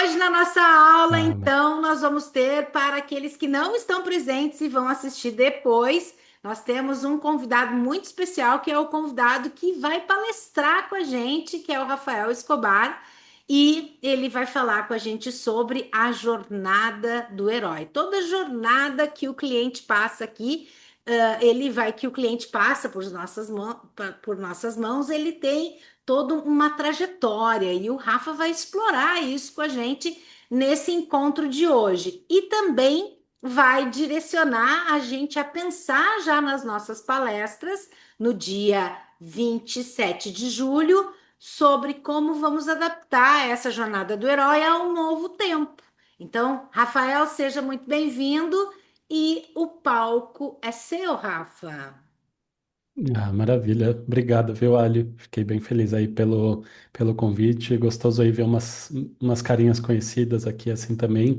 Hoje, na nossa aula, Ah, então, nós vamos ter, para aqueles que não estão presentes e vão assistir depois, nós temos um convidado muito especial, que é o convidado que vai palestrar com a gente, que é o Rafael Escobar, e ele vai falar com a gente sobre a jornada do herói. Toda jornada que o cliente passa aqui, que o cliente passa por nossas mãos, ele tem toda uma trajetória e o Rafa vai explorar isso com a gente nesse encontro de hoje e também vai direcionar a gente a pensar já nas nossas palestras no dia 27 de julho sobre como vamos adaptar essa jornada do herói a um novo tempo. Então, Rafael, seja muito bem-vindo e o palco é seu, Rafa. maravilha. Obrigado, viu, Ali? Fiquei bem feliz aí pelo convite. Gostoso aí ver umas carinhas conhecidas aqui assim também.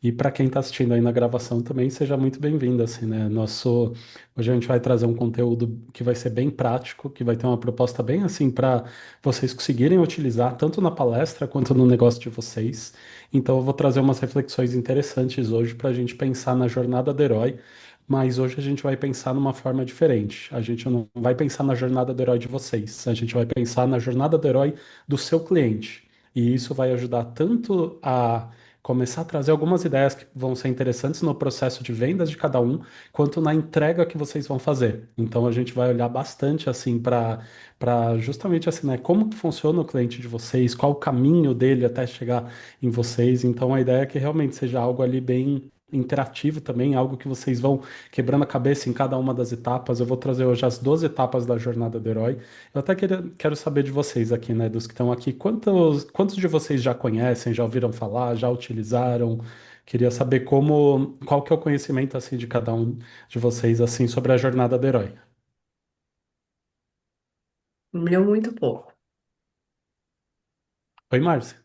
E para quem está assistindo aí na gravação também, seja muito bem-vindo, assim, né? Hoje a gente vai trazer um conteúdo que vai ser bem prático, que vai ter uma proposta bem assim para vocês conseguirem utilizar tanto na palestra quanto no negócio de vocês. Então eu vou trazer umas reflexões interessantes hoje para a gente pensar na jornada do herói. Mas hoje a gente vai pensar numa forma diferente. A gente não vai pensar na jornada do herói de vocês, a gente vai pensar na jornada do herói do seu cliente. E isso vai ajudar tanto a começar a trazer algumas ideias que vão ser interessantes no processo de vendas de cada um, quanto na entrega que vocês vão fazer. Então a gente vai olhar bastante assim para justamente assim, né, como que funciona o cliente de vocês, qual o caminho dele até chegar em vocês. Então a ideia é que realmente seja algo ali bem interativo também, algo que vocês vão quebrando a cabeça em cada uma das etapas. Eu vou trazer hoje as 12 etapas da jornada do herói. Eu até quero saber de vocês aqui, né, dos que estão aqui, quantos de vocês já conhecem, já ouviram falar, já utilizaram? Queria saber qual que é o conhecimento assim de cada um de vocês assim sobre a jornada do herói. O meu, muito pouco. Oi, Márcia.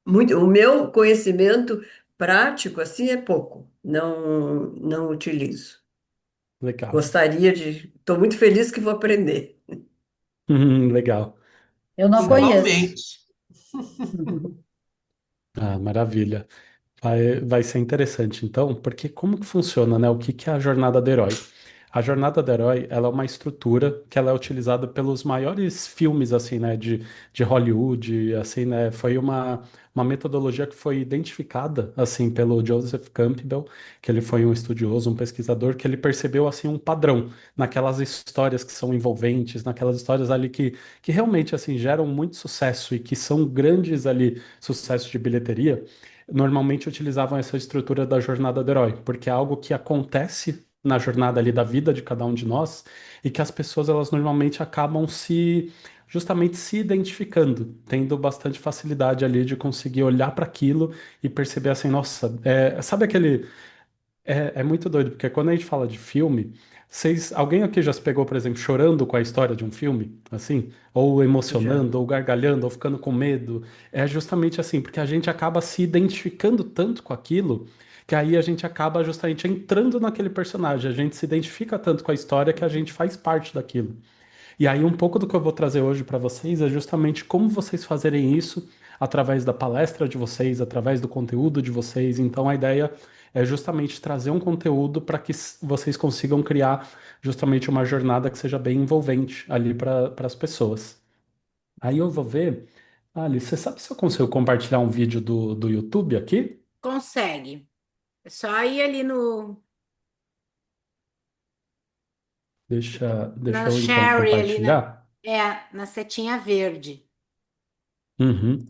O meu conhecimento prático, assim, é pouco. Não utilizo. Legal. Gostaria de. Estou muito feliz que vou aprender. Legal. Eu não Certo. conheço. Igualmente. Ah, maravilha. Vai ser interessante, então, porque como que funciona, né? O que que é a jornada do herói? A jornada do herói, ela é uma estrutura que ela é utilizada pelos maiores filmes, assim, né, de Hollywood, assim, né? Foi uma metodologia que foi identificada, assim, pelo Joseph Campbell, que ele foi um estudioso, um pesquisador, que ele percebeu, assim, um padrão naquelas histórias que são envolventes, naquelas histórias ali que realmente, assim, geram muito sucesso e que são grandes ali sucessos de bilheteria normalmente utilizavam essa estrutura da jornada do herói, porque é algo que acontece na jornada ali da vida de cada um de nós e que as pessoas elas normalmente acabam justamente se identificando, tendo bastante facilidade ali de conseguir olhar para aquilo e perceber assim, nossa, sabe aquele é muito doido, porque quando a gente fala de filme, alguém aqui já se pegou, por exemplo, chorando com a história de um filme, assim? Ou Já. emocionando, ou gargalhando, ou ficando com medo? É justamente assim, porque a gente acaba se identificando tanto com aquilo, que aí a gente acaba justamente entrando naquele personagem, a gente se identifica tanto com a história que a gente faz parte daquilo. E aí, um pouco do que eu vou trazer hoje para vocês é justamente como vocês fazerem isso através da palestra de vocês, através do conteúdo de vocês. Então, a ideia é justamente trazer um conteúdo para que vocês consigam criar justamente uma jornada que seja bem envolvente ali para as pessoas. Aí eu vou ver. Ali, você sabe se eu consigo compartilhar um vídeo do YouTube aqui? Consegue. É só ir ali no Deixa na eu então Sherry, compartilhar. na setinha verde. Uhum.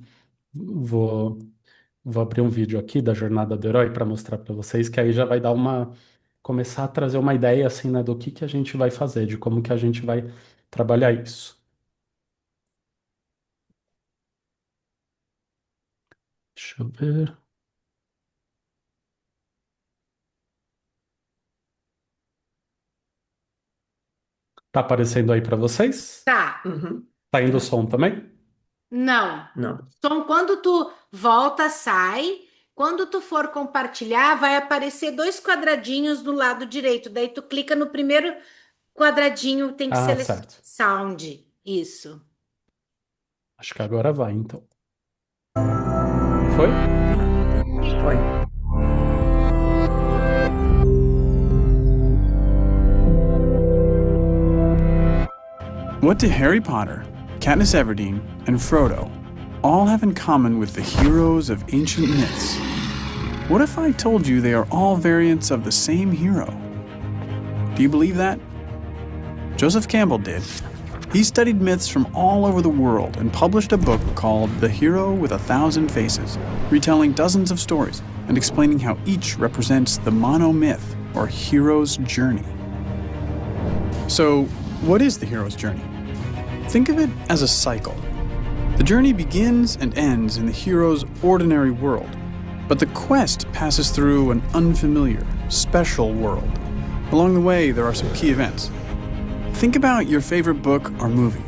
Vou. Vou abrir um vídeo aqui da jornada do herói para mostrar para vocês, que aí já vai dar começar a trazer uma ideia assim, né, do que a gente vai fazer, de como que a gente vai trabalhar isso. Deixa eu ver. Tá aparecendo aí para vocês? Tá. Uhum. Tá indo o Tá. som também? Não. Não. Então, quando tu volta, sai. Quando tu for compartilhar, vai aparecer dois quadradinhos do lado direito. Daí tu clica no primeiro quadradinho, tem que Ah, selecionar certo. sound. Isso. Acho que agora vai, então. Foi? Põe. What do Harry Potter, Katniss Everdeen, and Frodo all have in common with the heroes of ancient myths? What if I told you they are all variants of the same hero? Do you believe that? Joseph Campbell did. He studied myths from all over the world and published a book called The Hero with a Thousand Faces, retelling dozens of stories and explaining how each represents the monomyth or hero's journey. So, what is the hero's journey? Think of it as a cycle. The journey begins and ends in the hero's ordinary world, but the quest passes through an unfamiliar, special world. Along the way, there are some key events. Think about your favorite book or movie.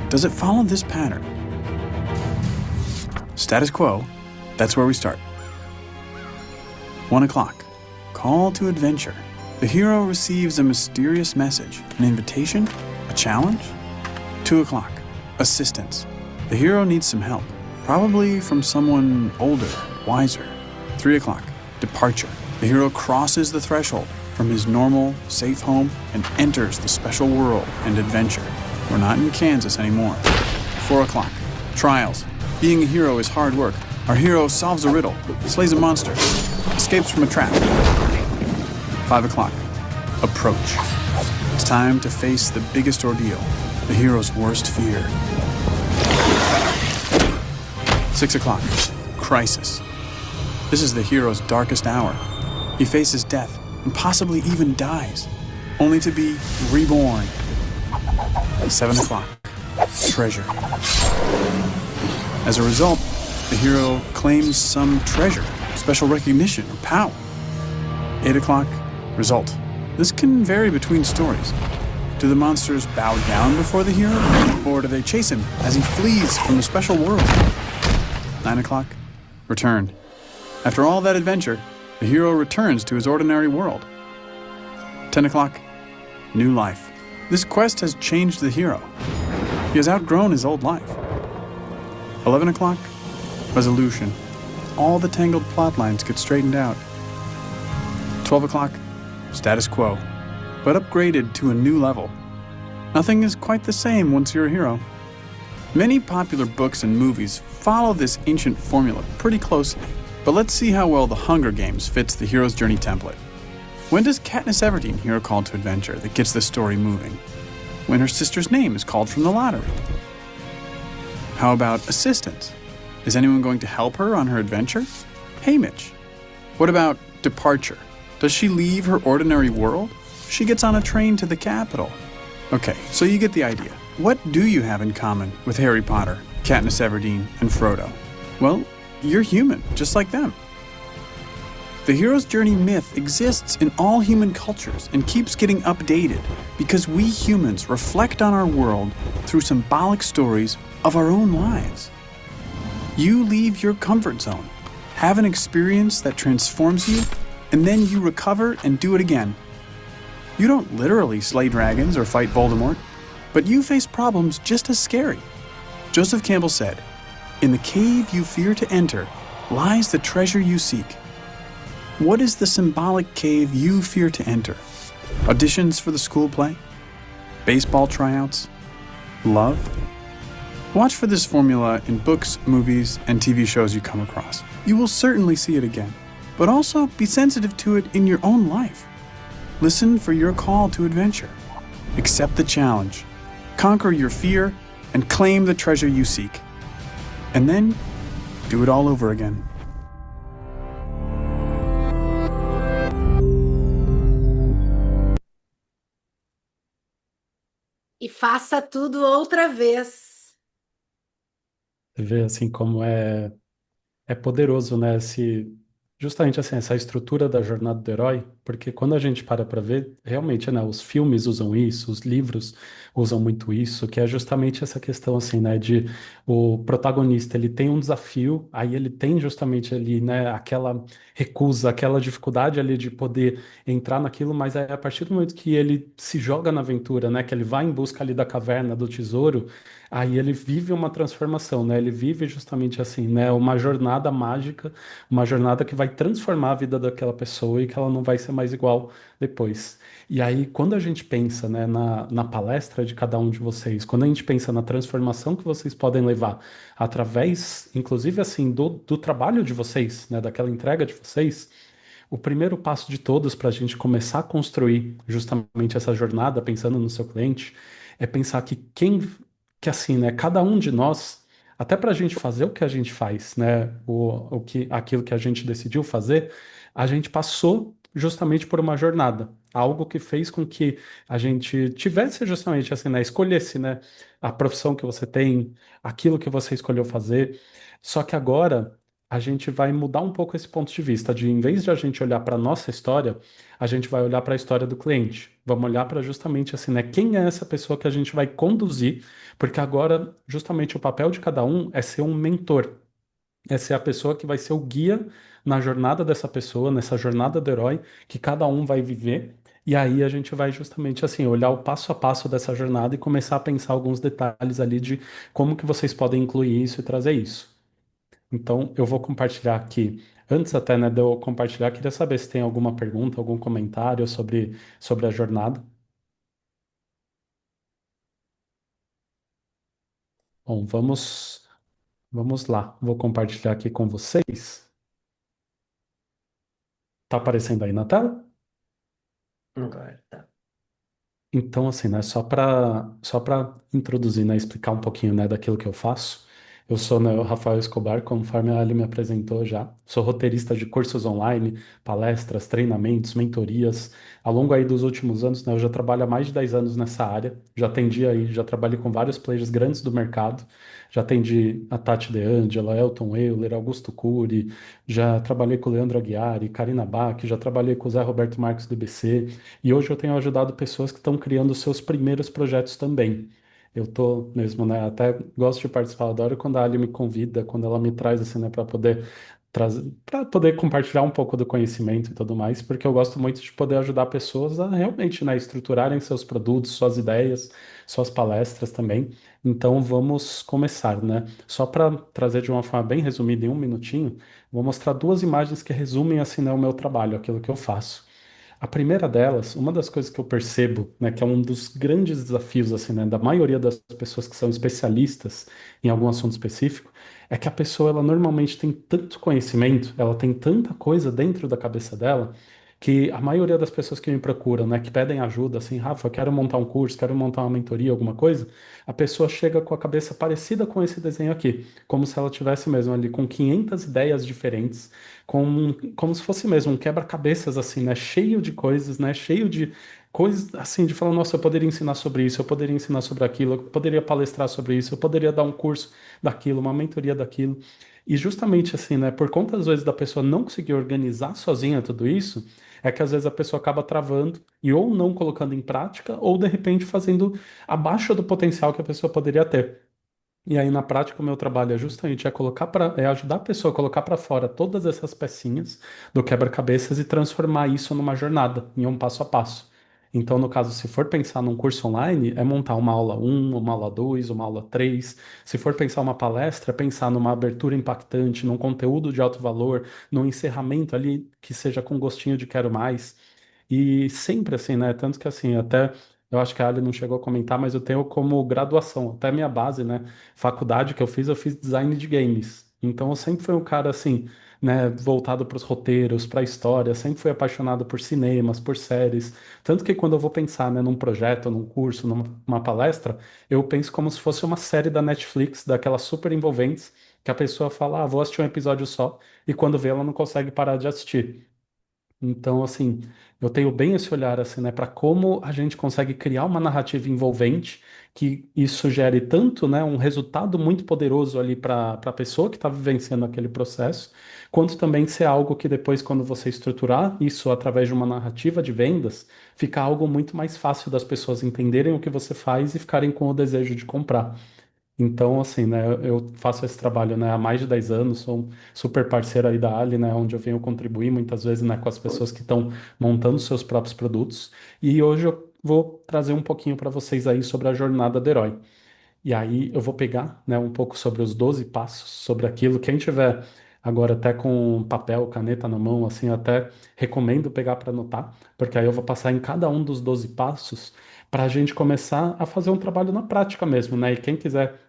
Does it follow this pattern? Status quo, that's where we start. 1 o'clock, call to adventure. The hero receives a mysterious message, an invitation, a challenge. 2 o'clock, assistance. The hero needs some help, probably from someone older, wiser. 3 o'clock, departure. The hero crosses the threshold from his normal, safe home and enters the special world and adventure. We're not in Kansas anymore. 4 o'clock, trials. Being a hero is hard work. Our hero solves a riddle, slays a monster, escapes from a trap. 5 o'clock, approach. It's time to face the biggest ordeal, the hero's worst fear. 6 o'clock, crisis. This is the hero's darkest hour. He faces death and possibly even dies, only to be reborn. 7 o'clock, treasure. As a result, the hero claims some treasure, special recognition, or power. 8 o'clock, result. This can vary between stories. Do the monsters bow down before the hero, or do they chase him as he flees from the special world? 9 o'clock, return. After all that adventure, the hero returns to his ordinary world. 10 o'clock, new life. This quest has changed the hero. He has outgrown his old life. 11 o'clock, resolution. All the tangled plot lines get straightened out. 12 o'clock, status quo, but upgraded to a new level. Nothing is quite the same once you're a hero. Many popular books and movies follow this ancient formula pretty closely, but let's see how well The Hunger Games fits the hero's journey template. When does Katniss Everdeen hear a call to adventure that gets the story moving? When her sister's name is called from the lottery. How about assistance? Is anyone going to help her on her adventure? Haymitch. What about departure? Does she leave her ordinary world? She gets on a train to the capital. Okay, so you get the idea. What do you have in common with Harry Potter, Katniss Everdeen, and Frodo? Well, you're human, just like them. The hero's journey myth exists in all human cultures and keeps getting updated because we humans reflect on our world through symbolic stories of our own lives. You leave your comfort zone, have an experience that transforms you, and then you recover and do it again. You don't literally slay dragons or fight Voldemort, but you face problems just as scary. Joseph Campbell said, "In the cave you fear to enter lies the treasure you seek." What is the symbolic cave you fear to enter? Auditions for the school play? Baseball tryouts? Love? Watch for this formula in books, movies, and TV shows you come across. You will certainly see it again, but also be sensitive to it in your own life. Listen for your call to adventure. Accept the challenge. Conquer your fear and claim the treasure you seek. And then do it all over again. E faça tudo outra vez. Você vê assim como é poderoso, né? Justamente assim, essa estrutura da jornada do herói, porque quando a gente para ver, realmente, né? Os filmes usam isso, os livros usam muito isso, que é justamente essa questão assim, né? De o protagonista, ele tem um desafio, aí ele tem justamente ali, né? Aquela recusa, aquela dificuldade ali de poder entrar naquilo, mas a partir do momento que ele se joga na aventura, né? Que ele vai em busca ali da caverna do tesouro, aí ele vive uma transformação, né? Ele vive justamente assim, né? Uma jornada mágica, uma jornada que vai transformar a vida daquela pessoa e que ela não vai ser mais igual depois. E aí, quando a gente pensa, né, na palestra de cada um de vocês, quando a gente pensa na transformação que vocês podem levar através, inclusive assim, do trabalho de vocês, né, daquela entrega de vocês, o primeiro passo de todos para a gente começar a construir justamente essa jornada, pensando no seu cliente, é pensar que assim, né, cada um de nós, até para a gente fazer o que a gente faz, né, aquilo que a gente decidiu fazer, a gente passou justamente por uma jornada, algo que fez com que a gente tivesse justamente assim, né, escolhesse, né, a profissão que você tem, aquilo que você escolheu fazer. Só que agora a gente vai mudar um pouco esse ponto de vista, de em vez de a gente olhar para a nossa história, a gente vai olhar para a história do cliente. Vamos olhar para justamente assim, né? Quem é essa pessoa que a gente vai conduzir? Porque agora, justamente, o papel de cada um é ser um mentor, é ser a pessoa que vai ser o guia na jornada dessa pessoa, nessa jornada do herói, que cada um vai viver. E aí a gente vai justamente assim olhar o passo a passo dessa jornada e começar a pensar alguns detalhes ali de como que vocês podem incluir isso e trazer isso. Então, eu vou compartilhar aqui. Antes até, né, de eu compartilhar, queria saber se tem alguma pergunta, algum comentário sobre a jornada. Bom, vamos lá. Vou compartilhar aqui com vocês. Tá aparecendo aí na tela? Agora tá. Então, assim, né, só para introduzir, né, explicar um pouquinho, né, daquilo que eu faço. Eu sou, né, o Rafael Escobar, conforme a Ali me apresentou já. Sou roteirista de cursos online, palestras, treinamentos, mentorias. Ao longo aí dos últimos anos, né, eu já trabalho há mais de 10 anos nessa área. Já atendi aí, já trabalhei com vários players grandes do mercado. Já atendi a Tati De Angela, Elton Euler, Augusto Cury. Já trabalhei com o Leandro Aguiar, Karina Bach. Já trabalhei com o Zé Roberto Marques do IBC. E hoje eu tenho ajudado pessoas que estão criando seus primeiros projetos também. Eu tô mesmo, né? Até gosto de participar, adoro quando a Ali me convida, quando ela me traz assim, né, para poder trazer, para poder compartilhar um pouco do conhecimento e tudo mais, porque eu gosto muito de poder ajudar pessoas a realmente, né, estruturarem seus produtos, suas ideias, suas palestras também. Então vamos começar, né? Só para trazer de uma forma bem resumida em um minutinho, vou mostrar duas imagens que resumem assim, né, o meu trabalho, aquilo que eu faço. A primeira delas, uma das coisas que eu percebo, né, que é um dos grandes desafios, assim, né, da maioria das pessoas que são especialistas em algum assunto específico, é que a pessoa, ela normalmente tem tanto conhecimento, ela tem tanta coisa dentro da cabeça dela, que a maioria das pessoas que me procuram, né, que pedem ajuda, assim, Rafa, eu quero montar um curso, quero montar uma mentoria, alguma coisa, a pessoa chega com a cabeça parecida com esse desenho aqui, como se ela tivesse mesmo ali com 500 ideias diferentes, como se fosse mesmo um quebra-cabeças, assim, né? Cheio de coisas, né? Cheio de coisas, assim, de falar, nossa, eu poderia ensinar sobre isso, eu poderia ensinar sobre aquilo, eu poderia palestrar sobre isso, eu poderia dar um curso daquilo, uma mentoria daquilo. E justamente assim, né? Por conta, às vezes, da pessoa não conseguir organizar sozinha tudo isso, é que às vezes a pessoa acaba travando e ou não colocando em prática, ou de repente fazendo abaixo do potencial que a pessoa poderia ter. E aí, na prática, o meu trabalho é justamente é ajudar a pessoa a colocar para fora todas essas pecinhas do quebra-cabeças e transformar isso numa jornada, em um passo a passo. Então, no caso, se for pensar num curso online, é montar uma aula um, uma aula 2, uma aula 3. Se for pensar uma palestra, é pensar numa abertura impactante, num conteúdo de alto valor, num encerramento ali que seja com gostinho de quero mais. E sempre assim, né? Tanto que assim, até eu acho que a Ali não chegou a comentar, mas eu tenho como graduação, até minha base, né? Faculdade que eu fiz design de games. Então eu sempre fui um cara assim, né, voltado para os roteiros, para a história, sempre fui apaixonado por cinemas, por séries. Tanto que quando eu vou pensar, né, num projeto, num curso, numa palestra, eu penso como se fosse uma série da Netflix, daquelas super envolventes, que a pessoa fala, ah, vou assistir um episódio só, e quando vê, ela não consegue parar de assistir. Então, assim, eu tenho bem esse olhar, assim, né, para como a gente consegue criar uma narrativa envolvente, que isso gere tanto, né, um resultado muito poderoso ali para a pessoa que está vivenciando aquele processo, quanto também ser algo que depois, quando você estruturar isso através de uma narrativa de vendas, fica algo muito mais fácil das pessoas entenderem o que você faz e ficarem com o desejo de comprar. Então, assim, né, eu faço esse trabalho, né, há mais de 10 anos, sou um super parceiro aí da Ali, né, onde eu venho contribuir muitas vezes, né, com as pessoas que estão montando seus próprios produtos. E hoje eu vou trazer um pouquinho para vocês aí sobre a jornada do herói. E aí eu vou pegar, né, um pouco sobre os 12 passos, sobre aquilo. Quem tiver agora até com papel, caneta na mão, assim, eu até recomendo pegar para anotar, porque aí eu vou passar em cada um dos 12 passos para a gente começar a fazer um trabalho na prática mesmo, né? E quem quiser,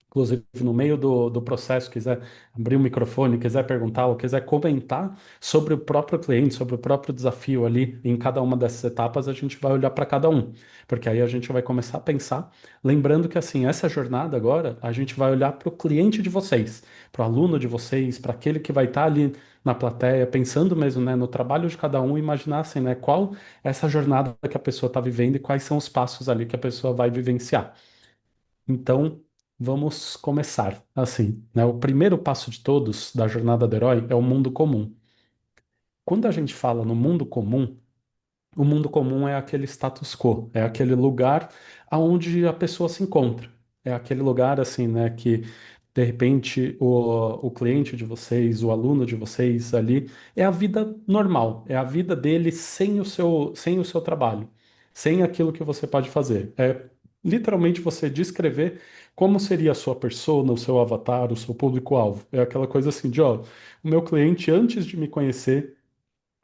inclusive, no meio do processo, quiser abrir o microfone, quiser perguntar ou quiser comentar sobre o próprio cliente, sobre o próprio desafio ali em cada uma dessas etapas, a gente vai olhar para cada um, porque aí a gente vai começar a pensar, lembrando que assim, essa jornada agora, a gente vai olhar para o cliente de vocês, para o aluno de vocês, para aquele que vai estar ali na plateia, pensando mesmo, né, no trabalho de cada um, imaginar assim, né, qual é essa jornada que a pessoa está vivendo e quais são os passos ali que a pessoa vai vivenciar. Então, vamos começar assim, né? O primeiro passo de todos da jornada do herói é o mundo comum. Quando a gente fala no mundo comum, o mundo comum é aquele status quo, é aquele lugar aonde a pessoa se encontra. É aquele lugar assim, né, que de repente o cliente de vocês, o aluno de vocês ali, é a vida normal, é a vida dele sem o seu trabalho, sem aquilo que você pode fazer. É literalmente você descrever como seria a sua persona, o seu avatar, o seu público-alvo. É aquela coisa assim de, ó, o meu cliente antes de me conhecer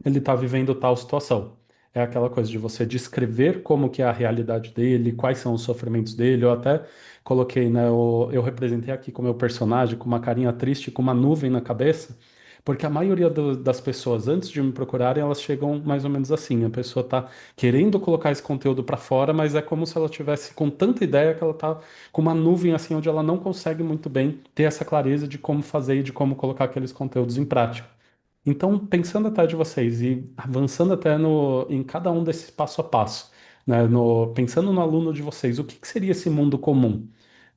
ele está vivendo tal situação. É aquela coisa de você descrever como que é a realidade dele, quais são os sofrimentos dele. Eu até coloquei, né, eu representei aqui com o meu personagem, com uma carinha triste, com uma nuvem na cabeça, porque a maioria das pessoas, antes de me procurarem, elas chegam mais ou menos assim. A pessoa está querendo colocar esse conteúdo para fora, mas é como se ela tivesse com tanta ideia que ela está com uma nuvem assim, onde ela não consegue muito bem ter essa clareza de como fazer e de como colocar aqueles conteúdos em prática. Então, pensando até de vocês e avançando até em cada um desses passo a passo, né, pensando no aluno de vocês, o que que seria esse mundo comum?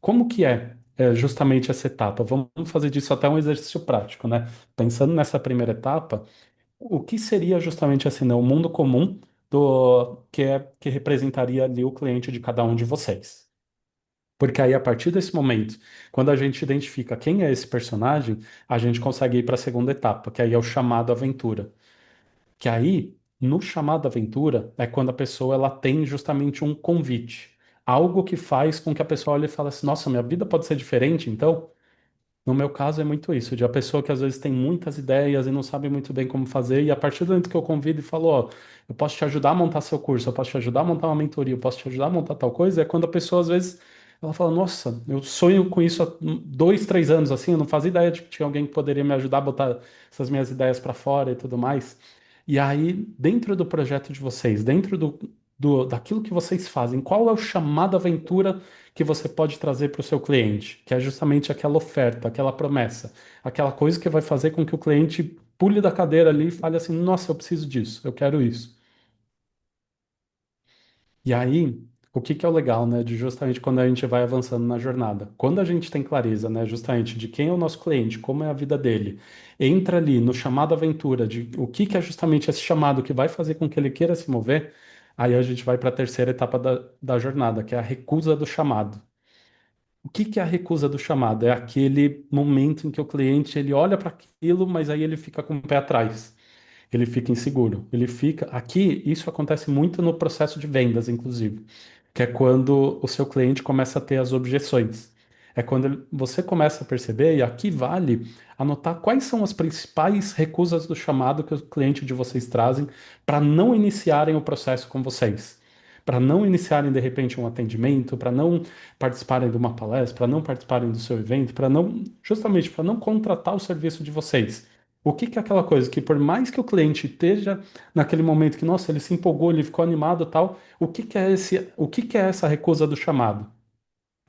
Como que é justamente essa etapa? Vamos fazer disso até um exercício prático, né? Pensando nessa primeira etapa, o que seria justamente assim, né, o mundo comum que representaria ali o cliente de cada um de vocês? Porque aí, a partir desse momento, quando a gente identifica quem é esse personagem, a gente consegue ir para a segunda etapa, que aí é o chamado aventura. Que aí, no chamado aventura, é quando a pessoa ela tem justamente um convite. Algo que faz com que a pessoa olhe e fale assim, nossa, minha vida pode ser diferente, então? No meu caso é muito isso, de a pessoa que às vezes tem muitas ideias e não sabe muito bem como fazer, e a partir do momento que eu convido e falo, ó, eu posso te ajudar a montar seu curso, eu posso te ajudar a montar uma mentoria, eu posso te ajudar a montar tal coisa, é quando a pessoa às vezes ela fala, nossa, eu sonho com isso há 2, 3 anos assim, eu não fazia ideia de que tinha alguém que poderia me ajudar a botar essas minhas ideias para fora e tudo mais. E aí, dentro do projeto de vocês, dentro daquilo que vocês fazem, qual é o chamado aventura que você pode trazer para o seu cliente, que é justamente aquela oferta, aquela promessa, aquela coisa que vai fazer com que o cliente pule da cadeira ali e fale assim: nossa, eu preciso disso, eu quero isso. E aí, o que que é o legal, né, de justamente quando a gente vai avançando na jornada? Quando a gente tem clareza, né, justamente de quem é o nosso cliente, como é a vida dele, entra ali no chamado aventura, de o que que é justamente esse chamado que vai fazer com que ele queira se mover, aí a gente vai para a terceira etapa da jornada, que é a recusa do chamado. O que que é a recusa do chamado? É aquele momento em que o cliente ele olha para aquilo, mas aí ele fica com o pé atrás. Ele fica inseguro. Ele fica. Aqui, isso acontece muito no processo de vendas, inclusive, que é quando o seu cliente começa a ter as objeções. É quando você começa a perceber, e aqui vale anotar quais são as principais recusas do chamado que o cliente de vocês trazem para não iniciarem o processo com vocês. Para não iniciarem de repente um atendimento, para não participarem de uma palestra, para não participarem do seu evento, para não, justamente para não contratar o serviço de vocês. O que que é aquela coisa que por mais que o cliente esteja naquele momento que, nossa, ele se empolgou, ele ficou animado, e tal, o que que é essa recusa do chamado?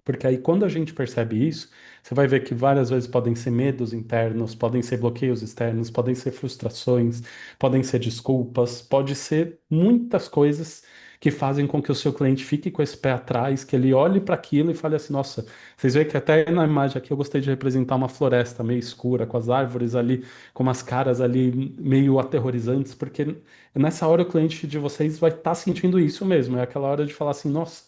Porque aí, quando a gente percebe isso, você vai ver que várias vezes podem ser medos internos, podem ser bloqueios externos, podem ser frustrações, podem ser desculpas, pode ser muitas coisas que fazem com que o seu cliente fique com esse pé atrás, que ele olhe para aquilo e fale assim: nossa, vocês veem que até na imagem aqui eu gostei de representar uma floresta meio escura, com as árvores ali, com umas caras ali meio aterrorizantes, porque nessa hora o cliente de vocês vai estar sentindo isso mesmo, é aquela hora de falar assim: nossa.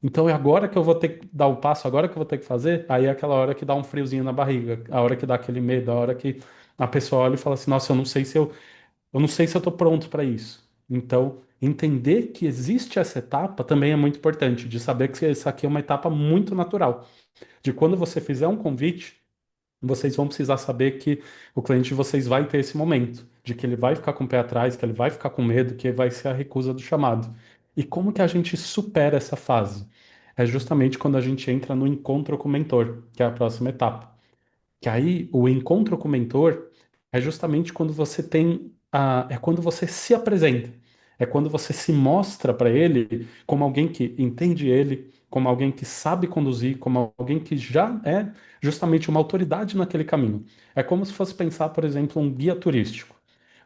Então é agora que eu vou ter que dar o passo, agora que eu vou ter que fazer. Aí é aquela hora que dá um friozinho na barriga, a hora que dá aquele medo, a hora que a pessoa olha e fala assim: "Nossa, eu não sei se eu tô pronto para isso". Então, entender que existe essa etapa também é muito importante, de saber que essa aqui é uma etapa muito natural. De quando você fizer um convite, vocês vão precisar saber que o cliente de vocês vai ter esse momento, de que ele vai ficar com o pé atrás, que ele vai ficar com medo, que vai ser a recusa do chamado. E como que a gente supera essa fase? É justamente quando a gente entra no encontro com o mentor, que é a próxima etapa. Que aí o encontro com o mentor é justamente quando você tem é quando você se apresenta, é quando você se mostra para ele como alguém que entende ele, como alguém que sabe conduzir, como alguém que já é justamente uma autoridade naquele caminho. É como se fosse pensar, por exemplo, um guia turístico.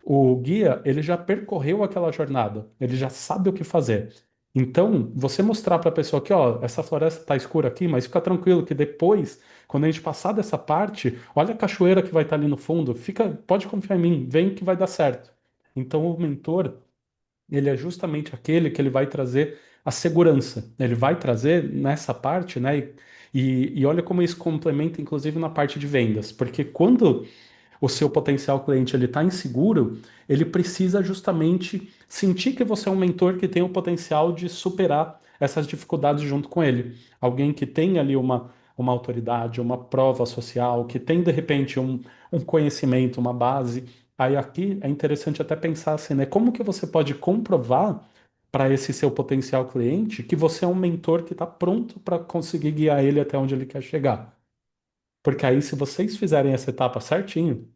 O guia, ele já percorreu aquela jornada, ele já sabe o que fazer. Então, você mostrar para a pessoa que, ó, essa floresta está escura aqui, mas fica tranquilo que depois, quando a gente passar dessa parte, olha a cachoeira que vai estar ali no fundo, fica, pode confiar em mim, vem que vai dar certo. Então, o mentor, ele é justamente aquele que ele vai trazer a segurança. Ele vai trazer nessa parte, né? E olha como isso complementa, inclusive, na parte de vendas, porque quando o seu potencial cliente ele está inseguro, ele precisa justamente sentir que você é um mentor que tem o potencial de superar essas dificuldades junto com ele. Alguém que tem ali uma autoridade, uma prova social, que tem de repente um conhecimento, uma base. Aí aqui é interessante até pensar assim, né? Como que você pode comprovar para esse seu potencial cliente que você é um mentor que está pronto para conseguir guiar ele até onde ele quer chegar? Porque aí, se vocês fizerem essa etapa certinho,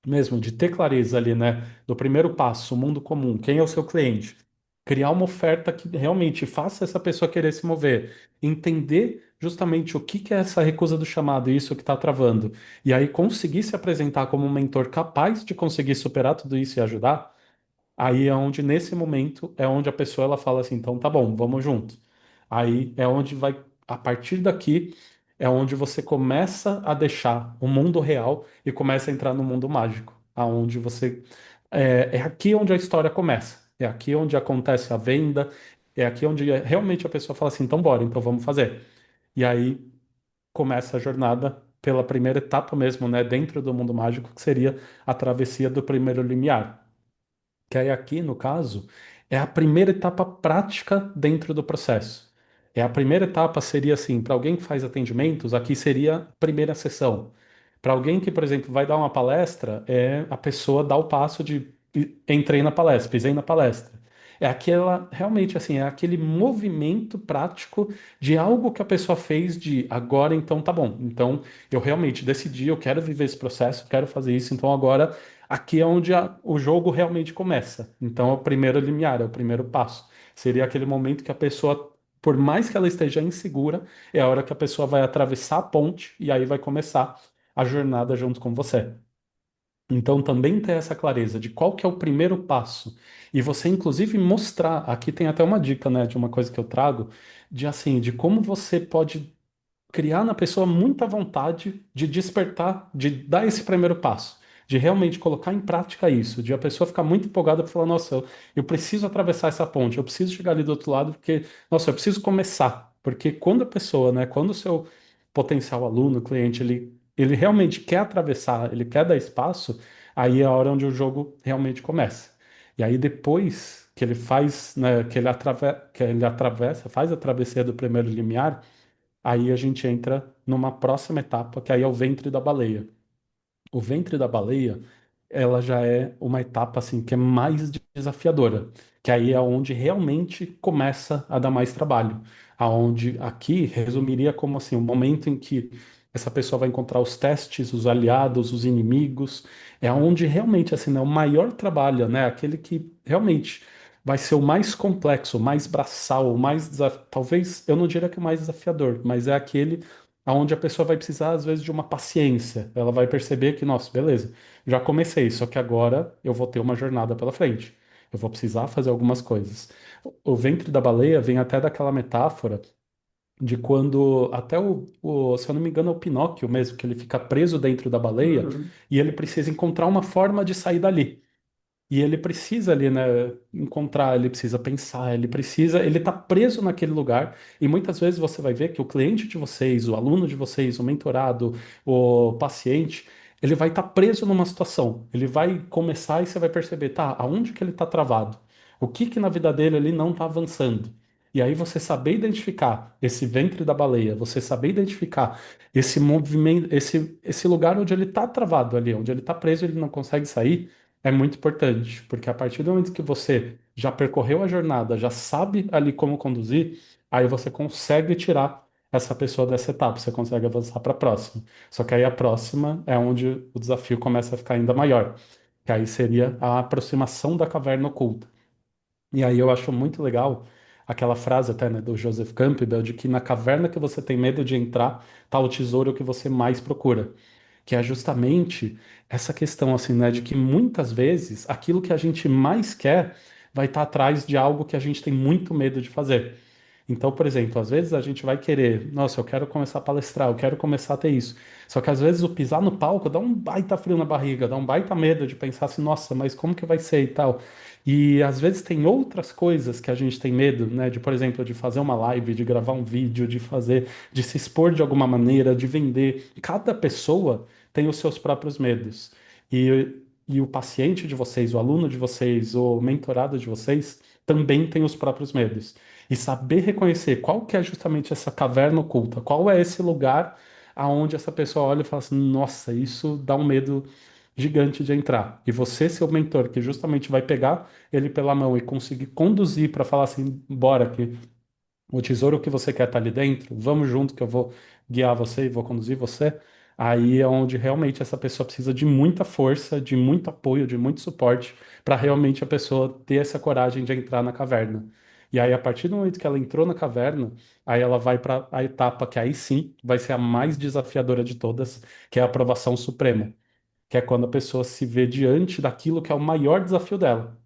mesmo de ter clareza ali, né, do primeiro passo, o mundo comum, quem é o seu cliente, criar uma oferta que realmente faça essa pessoa querer se mover, entender justamente o que que é essa recusa do chamado e isso que está travando, e aí conseguir se apresentar como um mentor capaz de conseguir superar tudo isso e ajudar. Aí é onde, nesse momento, é onde a pessoa ela fala assim, então tá bom, vamos junto. Aí é onde vai, a partir daqui, é onde você começa a deixar o mundo real e começa a entrar no mundo mágico, aonde você é aqui onde a história começa, é aqui onde acontece a venda, é aqui onde realmente a pessoa fala assim, então bora, então vamos fazer. E aí começa a jornada pela primeira etapa mesmo, né, dentro do mundo mágico, que seria a travessia do primeiro limiar. Que aí aqui, no caso, é a primeira etapa prática dentro do processo. É a primeira etapa seria assim, para alguém que faz atendimentos, aqui seria a primeira sessão. Para alguém que, por exemplo, vai dar uma palestra, é a pessoa dar o passo de entrei na palestra, pisei na palestra. É aquela, realmente assim, é aquele movimento prático de algo que a pessoa fez de agora então tá bom. Então eu realmente decidi, eu quero viver esse processo, quero fazer isso, então agora aqui é onde o jogo realmente começa. Então, é o primeiro limiar, é o primeiro passo. Seria aquele momento que a pessoa, por mais que ela esteja insegura, é a hora que a pessoa vai atravessar a ponte e aí vai começar a jornada junto com você. Então, também ter essa clareza de qual que é o primeiro passo. E você, inclusive, mostrar, aqui tem até uma dica, né, de uma coisa que eu trago, de assim, de como você pode criar na pessoa muita vontade de despertar, de dar esse primeiro passo, de realmente colocar em prática isso, de a pessoa ficar muito empolgada para falar, nossa, eu preciso atravessar essa ponte, eu preciso chegar ali do outro lado, porque, nossa, eu preciso começar. Porque quando a pessoa, né, quando o seu potencial aluno, cliente, ele realmente quer atravessar, ele quer dar espaço, aí é a hora onde o jogo realmente começa. E aí depois que ele faz, né, que ele atravessa, faz a travessia do primeiro limiar, aí a gente entra numa próxima etapa, que aí é o ventre da baleia. O ventre da baleia, ela já é uma etapa assim que é mais desafiadora, que aí é onde realmente começa a dar mais trabalho, aonde aqui resumiria como assim, o momento em que essa pessoa vai encontrar os testes, os aliados, os inimigos, é onde realmente assim, né, o maior trabalho, né, aquele que realmente vai ser o mais complexo, o mais braçal, o mais talvez eu não diria que o mais desafiador, mas é aquele aonde a pessoa vai precisar, às vezes, de uma paciência. Ela vai perceber que, nossa, beleza, já comecei, só que agora eu vou ter uma jornada pela frente. Eu vou precisar fazer algumas coisas. O ventre da baleia vem até daquela metáfora de quando, até se eu não me engano, é o Pinóquio mesmo, que ele fica preso dentro da baleia Uhum. e ele precisa encontrar uma forma de sair dali. E ele precisa ali, né, encontrar, ele precisa pensar, ele tá preso naquele lugar. E muitas vezes você vai ver que o cliente de vocês, o aluno de vocês, o mentorado, o paciente, ele vai estar preso numa situação. Ele vai começar e você vai perceber, tá, aonde que ele tá travado? O que que na vida dele ele não está avançando? E aí você saber identificar esse ventre da baleia, você saber identificar esse movimento, esse lugar onde ele está travado ali, onde ele está preso, ele não consegue sair, é muito importante, porque a partir do momento que você já percorreu a jornada, já sabe ali como conduzir, aí você consegue tirar essa pessoa dessa etapa, você consegue avançar para a próxima. Só que aí a próxima é onde o desafio começa a ficar ainda maior, que aí seria a aproximação da caverna oculta. E aí eu acho muito legal aquela frase até, né, do Joseph Campbell, de que na caverna que você tem medo de entrar, tá o tesouro que você mais procura. Que é justamente essa questão, assim, né, de que muitas vezes aquilo que a gente mais quer vai estar atrás de algo que a gente tem muito medo de fazer. Então, por exemplo, às vezes a gente vai querer, nossa, eu quero começar a palestrar, eu quero começar a ter isso. Só que às vezes o pisar no palco dá um baita frio na barriga, dá um baita medo de pensar assim, nossa, mas como que vai ser e tal. E às vezes tem outras coisas que a gente tem medo, né? De, por exemplo, de fazer uma live, de gravar um vídeo, de fazer, de se expor de alguma maneira, de vender. Cada pessoa tem os seus próprios medos. E o paciente de vocês, o aluno de vocês, o mentorado de vocês, também tem os próprios medos. E saber reconhecer qual que é justamente essa caverna oculta, qual é esse lugar aonde essa pessoa olha e fala assim, nossa, isso dá um medo gigante de entrar. E você ser o mentor que justamente vai pegar ele pela mão e conseguir conduzir para falar assim, bora, que o tesouro que você quer tá ali dentro, vamos junto que eu vou guiar você e vou conduzir você. Aí é onde realmente essa pessoa precisa de muita força, de muito apoio, de muito suporte, para realmente a pessoa ter essa coragem de entrar na caverna. E aí, a partir do momento que ela entrou na caverna, aí ela vai para a etapa que aí sim vai ser a mais desafiadora de todas, que é a aprovação suprema, que é quando a pessoa se vê diante daquilo que é o maior desafio dela.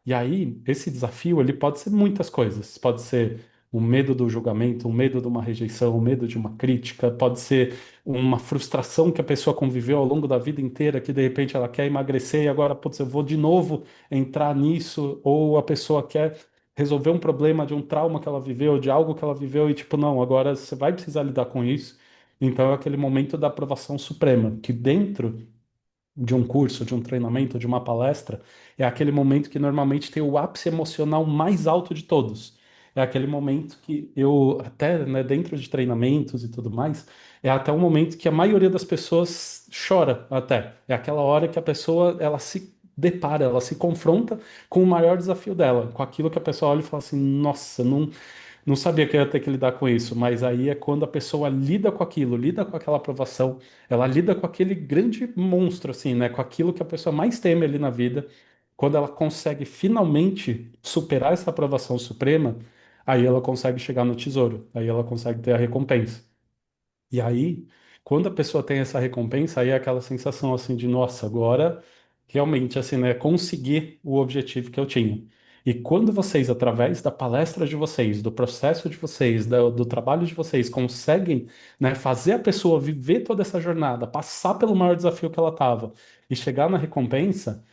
E aí, esse desafio, ele pode ser muitas coisas. Pode ser o medo do julgamento, o medo de uma rejeição, o medo de uma crítica, pode ser uma frustração que a pessoa conviveu ao longo da vida inteira, que de repente ela quer emagrecer e agora, putz, eu vou de novo entrar nisso, ou a pessoa quer resolver um problema de um trauma que ela viveu, de algo que ela viveu e tipo, não, agora você vai precisar lidar com isso. Então é aquele momento da aprovação suprema, que dentro de um curso, de um treinamento, de uma palestra, é aquele momento que normalmente tem o ápice emocional mais alto de todos. É aquele momento que eu, até, né, dentro de treinamentos e tudo mais, é até o momento que a maioria das pessoas chora até. É aquela hora que a pessoa, ela se depara, ela se confronta com o maior desafio dela, com aquilo que a pessoa olha e fala assim, nossa, não sabia que eu ia ter que lidar com isso, mas aí é quando a pessoa lida com aquilo, lida com aquela aprovação, ela lida com aquele grande monstro, assim, né? Com aquilo que a pessoa mais teme ali na vida. Quando ela consegue finalmente superar essa aprovação suprema, aí ela consegue chegar no tesouro, aí ela consegue ter a recompensa. E aí, quando a pessoa tem essa recompensa, aí é aquela sensação assim de, nossa, agora realmente assim, né, consegui o objetivo que eu tinha. E quando vocês, através da palestra de vocês, do processo de vocês, do trabalho de vocês, conseguem, né, fazer a pessoa viver toda essa jornada, passar pelo maior desafio que ela estava e chegar na recompensa,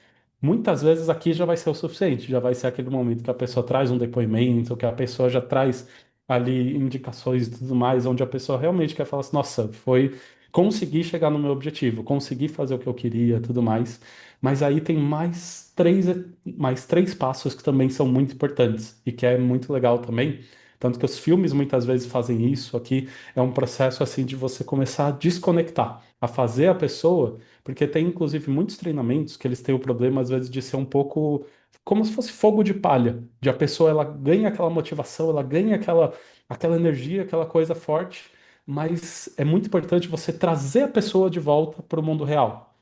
muitas vezes aqui já vai ser o suficiente, já vai ser aquele momento que a pessoa traz um depoimento, que a pessoa já traz ali indicações e tudo mais, onde a pessoa realmente quer falar assim, nossa, foi conseguir chegar no meu objetivo, conseguir fazer o que eu queria, tudo mais. Mas aí tem mais três passos que também são muito importantes e que é muito legal também. Tanto que os filmes muitas vezes fazem isso aqui, é um processo assim de você começar a desconectar, a fazer a pessoa porque tem, inclusive, muitos treinamentos que eles têm o problema, às vezes, de ser um pouco como se fosse fogo de palha, de a pessoa, ela ganha aquela motivação, ela ganha aquela energia, aquela coisa forte, mas é muito importante você trazer a pessoa de volta para o mundo real,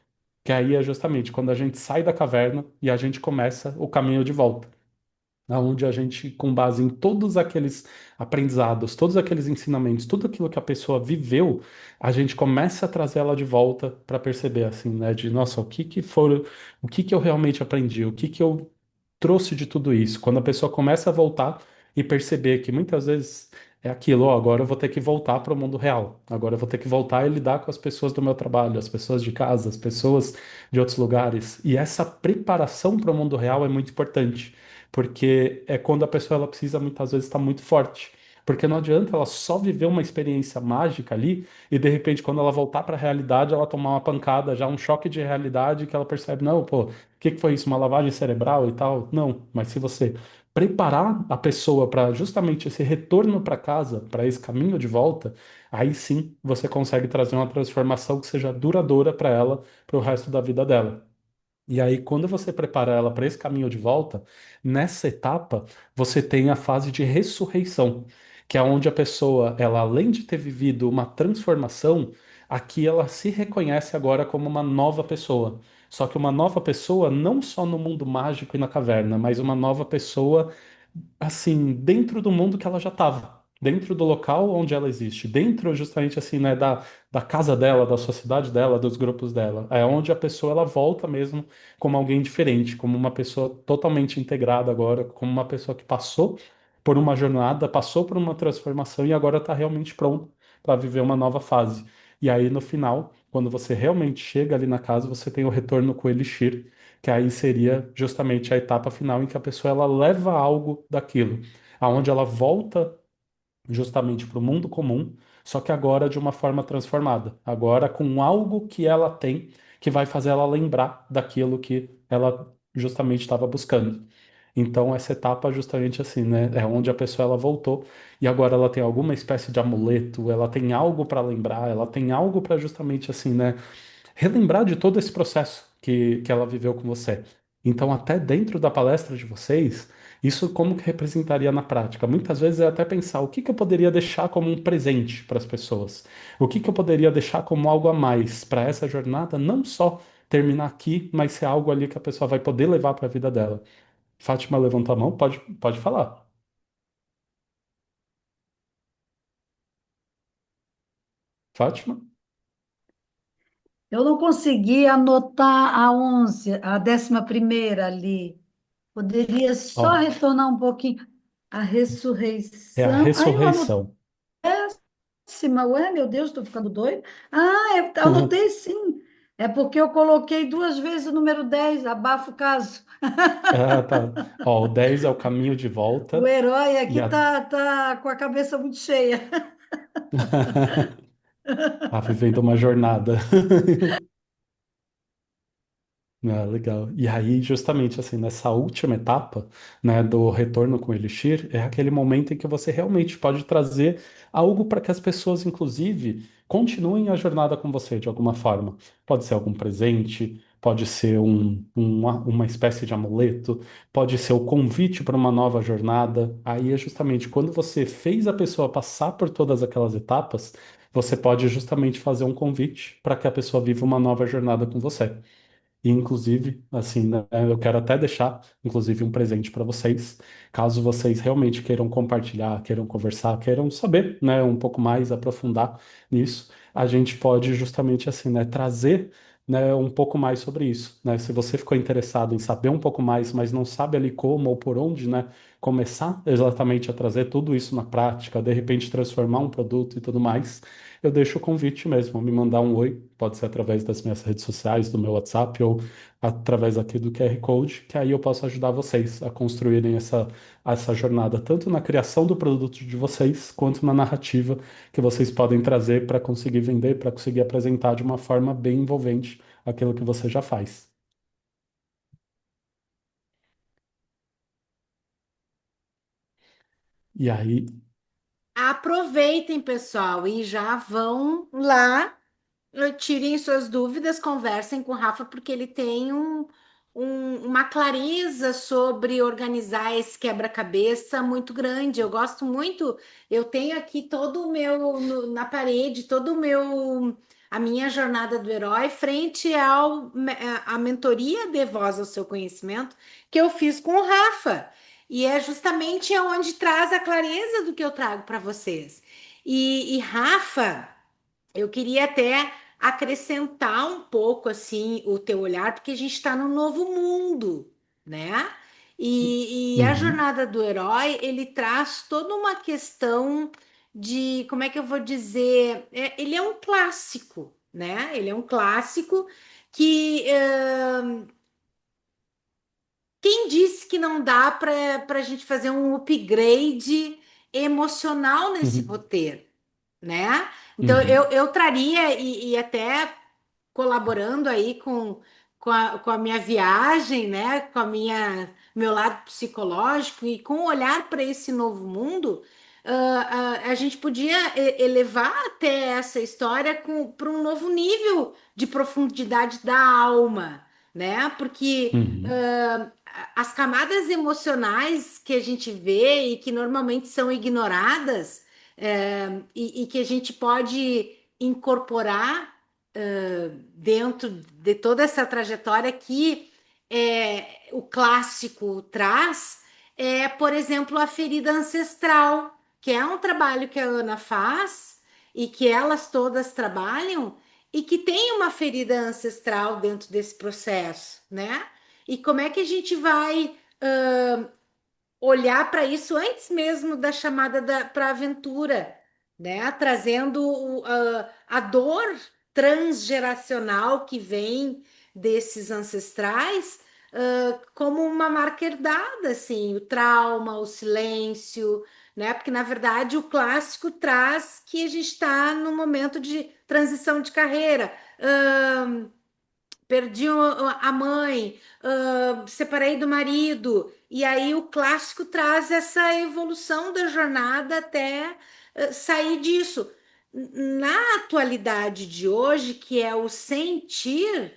que aí é justamente quando a gente sai da caverna e a gente começa o caminho de volta onde a gente, com base em todos aqueles aprendizados, todos aqueles ensinamentos, tudo aquilo que a pessoa viveu, a gente começa a trazer ela de volta para perceber assim, né, de nossa, o que que eu realmente aprendi, o que que eu trouxe de tudo isso. Quando a pessoa começa a voltar e perceber que muitas vezes é aquilo, ó, agora eu vou ter que voltar para o mundo real. Agora eu vou ter que voltar e lidar com as pessoas do meu trabalho, as pessoas de casa, as pessoas de outros lugares. E essa preparação para o mundo real é muito importante porque é quando a pessoa ela precisa muitas vezes estar muito forte. Porque não adianta ela só viver uma experiência mágica ali e de repente quando ela voltar para a realidade ela tomar uma pancada, já um choque de realidade que ela percebe, não, pô, o que foi isso? Uma lavagem cerebral e tal? Não, mas se você preparar a pessoa para justamente esse retorno para casa, para esse caminho de volta, aí sim você consegue trazer uma transformação que seja duradoura para ela, para o resto da vida dela. E aí, quando você prepara ela para esse caminho de volta, nessa etapa, você tem a fase de ressurreição, que é onde a pessoa, ela além de ter vivido uma transformação, aqui ela se reconhece agora como uma nova pessoa. Só que uma nova pessoa não só no mundo mágico e na caverna, mas uma nova pessoa assim, dentro do mundo que ela já estava, dentro do local onde ela existe, dentro justamente assim, né, da casa dela, da sociedade dela, dos grupos dela. É onde a pessoa ela volta mesmo como alguém diferente, como uma pessoa totalmente integrada agora, como uma pessoa que passou por uma jornada, passou por uma transformação e agora está realmente pronto para viver uma nova fase. E aí no final, quando você realmente chega ali na casa, você tem o retorno com o Elixir, que aí seria justamente a etapa final em que a pessoa ela leva algo daquilo, aonde ela volta justamente para o mundo comum, só que agora de uma forma transformada, agora com algo que ela tem que vai fazer ela lembrar daquilo que ela justamente estava buscando. Então essa etapa justamente assim, né, é onde a pessoa ela voltou e agora ela tem alguma espécie de amuleto, ela tem algo para lembrar, ela tem algo para justamente assim, né, relembrar de todo esse processo que ela viveu com você. Então, até dentro da palestra de vocês, isso como que representaria na prática? Muitas vezes é até pensar o que que eu poderia deixar como um presente para as pessoas, o que que eu poderia deixar como algo a mais para essa jornada, não só terminar aqui, mas ser algo ali que a pessoa vai poder levar para a vida dela. Fátima levantou a mão, pode falar. Fátima? Eu não consegui anotar a 11, a 11ª ali. Poderia só Ó, retornar um pouquinho. A é a ressurreição. Ah, eu anotei ressurreição. décima. Ué, meu Deus, estou ficando doido. Ah, anotei sim. É porque eu coloquei 2 vezes o número 10. Abafa o caso. Ah, tá. Ó, o 10 é o caminho de O volta herói e aqui a tá com a cabeça muito cheia. Tá vivendo uma jornada. Ah, legal. E aí, justamente assim, nessa última etapa, né, do retorno com o Elixir, é aquele momento em que você realmente pode trazer algo para que as pessoas, inclusive, continuem a jornada com você de alguma forma. Pode ser algum presente, pode ser uma espécie de amuleto, pode ser o convite para uma nova jornada. Aí é justamente quando você fez a pessoa passar por todas aquelas etapas, você pode justamente fazer um convite para que a pessoa viva uma nova jornada com você. E, inclusive, assim, né, eu quero até deixar, inclusive, um presente para vocês, caso vocês realmente queiram compartilhar, queiram conversar, queiram saber, né, um pouco mais, aprofundar nisso, a gente pode justamente, assim, né, trazer, né, um pouco mais sobre isso, né? Se você ficou interessado em saber um pouco mais, mas não sabe ali como ou por onde, né, começar exatamente a trazer tudo isso na prática, de repente transformar um produto e tudo mais, eu deixo o convite mesmo, me mandar um oi, pode ser através das minhas redes sociais, do meu WhatsApp ou através aqui do QR Code, que aí eu posso ajudar vocês a construírem essa jornada, tanto na criação do produto de vocês, quanto na narrativa que vocês podem trazer para conseguir vender, para conseguir apresentar de uma forma bem envolvente aquilo que você já faz. E aí, Aproveitem, pessoal, e já vão lá. Tirem suas dúvidas, conversem com o Rafa, porque ele tem uma clareza sobre organizar esse quebra-cabeça muito grande. Eu gosto muito, eu tenho aqui todo o meu, na parede, todo o meu, a minha jornada do herói, frente a mentoria de Voz ao Seu Conhecimento, que eu fiz com o Rafa. E é justamente onde traz a clareza do que eu trago para vocês. E Rafa. Eu queria até acrescentar um pouco assim o teu olhar, porque a gente está num novo mundo, né? E a uhum, jornada do herói, ele traz toda uma questão de, como é que eu vou dizer? Ele é um clássico, né? Ele é um clássico que quem disse que não dá para a gente fazer um upgrade emocional nesse Uhum. roteiro, né? Então Uhum. eu traria e até colaborando aí com a minha viagem, né? Com a meu lado psicológico e com o olhar para esse novo mundo, a gente podia elevar até essa história para um novo nível de profundidade da alma, né? Porque Uhum. as camadas emocionais que a gente vê e que normalmente são ignoradas, e que a gente pode incorporar dentro de toda essa trajetória que o clássico traz, por exemplo, a ferida ancestral, que é um trabalho que a Ana faz e que elas todas trabalham e que tem uma ferida ancestral dentro desse processo, né? E como é que a gente vai olhar para isso antes mesmo da chamada para a aventura, né? Trazendo a dor transgeracional que vem desses ancestrais, como uma marca herdada, assim, o trauma, o silêncio, né? Porque na verdade o clássico traz que a gente está num momento de transição de carreira. Perdi a mãe, separei do marido, e aí o clássico traz essa evolução da jornada até sair disso. Na atualidade de hoje, que é o sentir,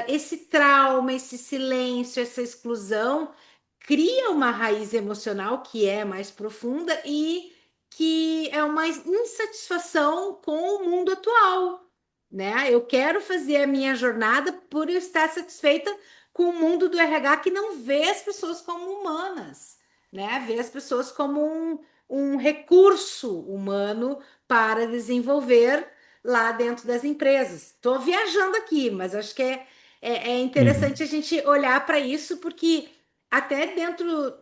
esse trauma, esse silêncio, essa exclusão, cria uma raiz emocional que é mais profunda e que é uma insatisfação com o mundo atual, né? Eu quero fazer a minha jornada por eu estar satisfeita com o mundo do RH que não vê as pessoas como humanas, né? Vê as pessoas como um recurso humano para desenvolver lá dentro das empresas. Estou viajando aqui, mas acho que é interessante Uhum. a gente olhar para isso, porque até dentro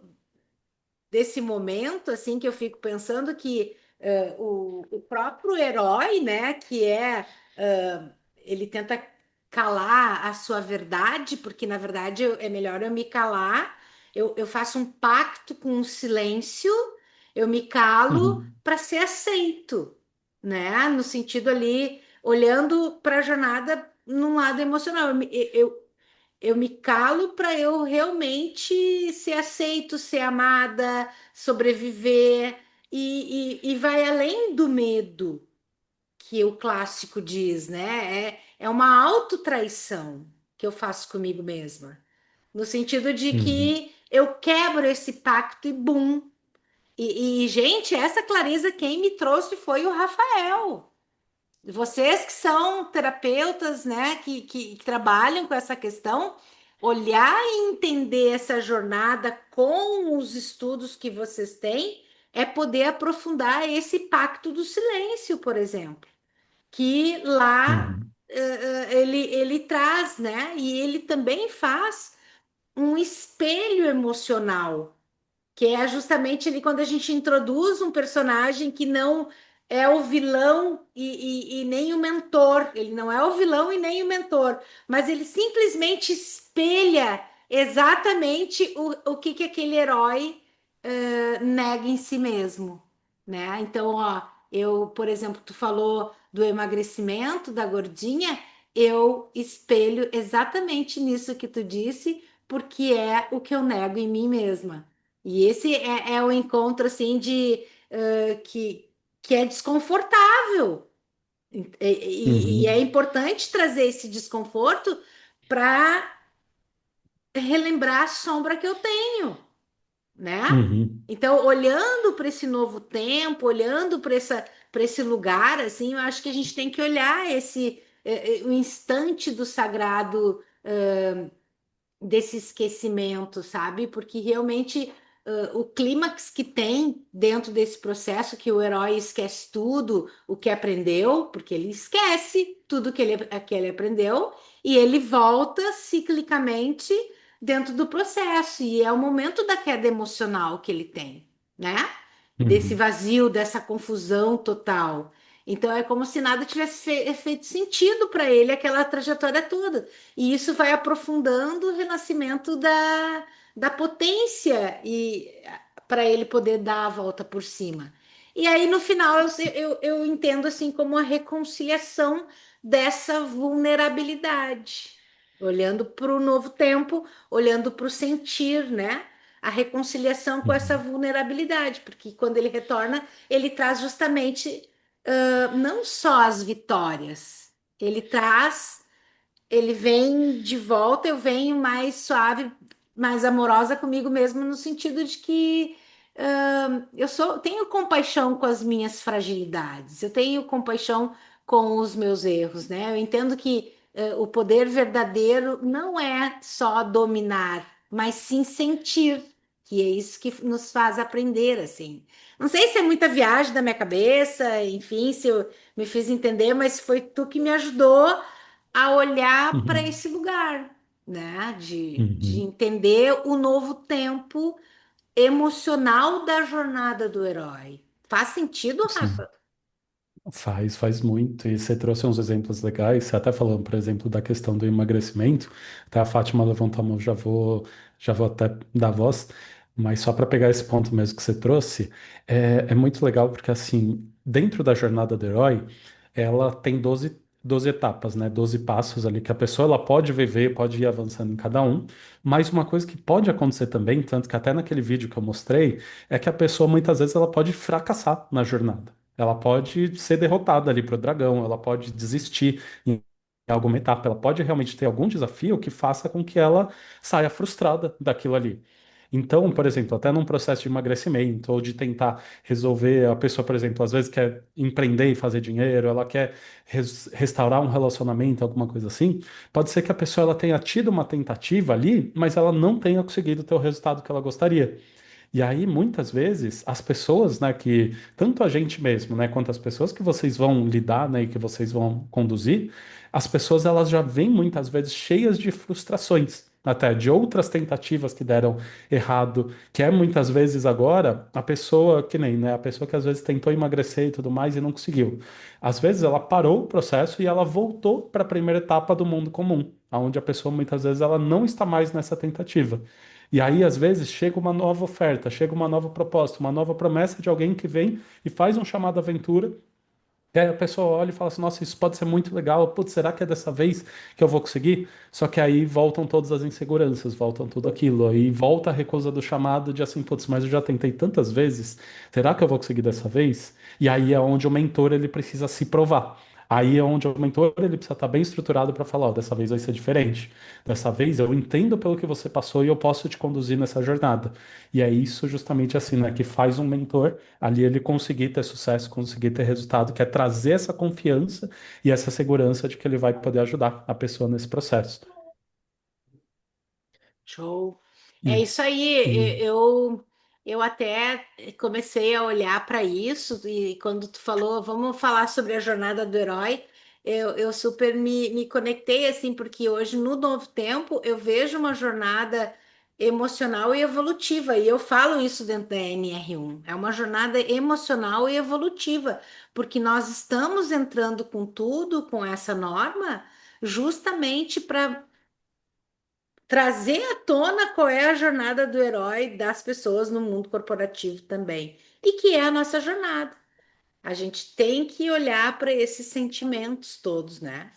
desse momento, assim, que eu fico pensando que o próprio herói, né, que ele tenta calar a sua verdade, porque na verdade é melhor eu me calar, eu faço um pacto com o silêncio, eu me calo Uhum. para ser aceito, né, no sentido ali, olhando para a jornada num lado emocional, eu me calo para eu realmente ser aceito, ser amada, sobreviver e vai além do medo que o clássico diz, né? É uma autotraição que eu faço comigo mesma, no sentido de Uhum. que eu quebro esse pacto e bum. Gente, essa clareza quem me trouxe foi o Rafael. Vocês que são terapeutas, né, que trabalham com essa questão, olhar e entender essa jornada com os estudos que vocês têm, é poder aprofundar esse pacto do silêncio, por exemplo, que lá Uhum. ele traz, né, e ele também faz um espelho emocional que é justamente ali quando a gente introduz um personagem que não é o vilão e nem o mentor. Ele não é o vilão e nem o mentor, mas ele simplesmente espelha exatamente o que aquele herói nega em si mesmo, né? Então, ó, eu, por exemplo, tu falou do emagrecimento da gordinha, eu espelho exatamente nisso que tu disse, porque é o que eu nego em mim mesma. E esse é o encontro assim de que é desconfortável. E é Uhum. importante trazer esse desconforto para relembrar a sombra que eu tenho, né? Uhum. Então, olhando para esse novo tempo, olhando para esse lugar, assim, eu acho que a gente tem que olhar o instante do sagrado desse esquecimento, sabe? Porque realmente o clímax que tem dentro desse processo, que o herói esquece tudo o que aprendeu, porque ele esquece tudo que ele aprendeu, e ele volta ciclicamente dentro do processo, e é o momento da queda emocional que ele tem, né? Desse Uhum. vazio, dessa confusão total. Então é como se nada tivesse feito sentido para ele aquela trajetória toda. E isso vai aprofundando o renascimento da potência e para ele poder dar a volta por cima. E aí, no final, eu entendo assim como a reconciliação dessa vulnerabilidade, olhando para o novo tempo, olhando para o sentir, né? A reconciliação com essa Uhum. vulnerabilidade, porque quando ele retorna, ele traz justamente não só as vitórias, ele traz, ele vem de volta, eu venho mais suave, mais amorosa comigo mesmo, no sentido de que tenho compaixão com as minhas fragilidades, eu tenho compaixão com os meus erros, né? Eu entendo que o poder verdadeiro não é só dominar, mas sim sentir, que é isso que nos faz aprender, assim. Não sei se é muita viagem da minha cabeça, enfim, se eu me fiz entender, mas foi tu que me ajudou a olhar para Uhum. esse lugar, né? De Uhum. entender o novo tempo emocional da jornada do herói. Faz sentido, Sim. Rafa? Faz muito. E você trouxe uns exemplos legais. Você até falando, por exemplo, da questão do emagrecimento. Tá, a Fátima levantou a mão, já vou até dar voz. Mas só para pegar esse ponto mesmo que você trouxe, é muito legal porque, assim, dentro da jornada do herói, ela tem doze etapas, né? 12 passos ali que a pessoa ela pode viver, pode ir avançando em cada um. Mas uma coisa que pode acontecer também, tanto que até naquele vídeo que eu mostrei, é que a pessoa muitas vezes ela pode fracassar na jornada. Ela pode ser derrotada ali pro dragão, ela pode desistir em alguma etapa, ela pode realmente ter algum desafio que faça com que ela saia frustrada daquilo ali. Então, por exemplo, até num processo de emagrecimento ou de tentar resolver, a pessoa, por exemplo, às vezes quer empreender e fazer dinheiro, ela quer restaurar um relacionamento, alguma coisa assim, pode ser que a pessoa ela tenha tido uma tentativa ali, mas ela não tenha conseguido ter o resultado que ela gostaria. E aí, muitas vezes, as pessoas, né, que, tanto a gente mesmo, né, quanto as pessoas que vocês vão lidar, né, e que vocês vão conduzir, as pessoas, elas já vêm muitas vezes cheias de frustrações, até de outras tentativas que deram errado, que é muitas vezes agora a pessoa, que nem, né, a pessoa que às vezes tentou emagrecer e tudo mais e não conseguiu. Às vezes ela parou o processo e ela voltou para a primeira etapa do mundo comum, onde a pessoa muitas vezes ela não está mais nessa tentativa. E aí, às vezes, chega uma nova oferta, chega uma nova proposta, uma nova promessa de alguém que vem e faz um chamado aventura. E aí a pessoa olha e fala assim: nossa, isso pode ser muito legal. Putz, será que é dessa vez que eu vou conseguir? Só que aí voltam todas as inseguranças, voltam tudo aquilo. Aí volta a recusa do chamado de assim: putz, mas eu já tentei tantas vezes, será que eu vou conseguir dessa vez? E aí é onde o mentor ele precisa se provar. Aí é onde o mentor ele precisa estar bem estruturado para falar: ó, dessa vez vai ser diferente. Dessa vez eu entendo pelo que você passou e eu posso te conduzir nessa jornada. E é isso justamente assim, né, que faz um mentor ali ele conseguir ter sucesso, conseguir ter resultado, que é trazer essa confiança e essa segurança de que ele vai poder ajudar a pessoa nesse processo. Show. É E, isso aí. e Eu até comecei a olhar para isso e quando tu falou, vamos falar sobre a jornada do herói, eu super me conectei assim, porque hoje no Novo Tempo eu vejo uma jornada emocional e evolutiva e eu falo isso dentro da NR1. É uma jornada emocional e evolutiva, porque nós estamos entrando com tudo, com essa norma, justamente para trazer à tona qual é a jornada do herói das pessoas no mundo corporativo também. E que é a nossa jornada. A gente tem que olhar para esses sentimentos todos, né?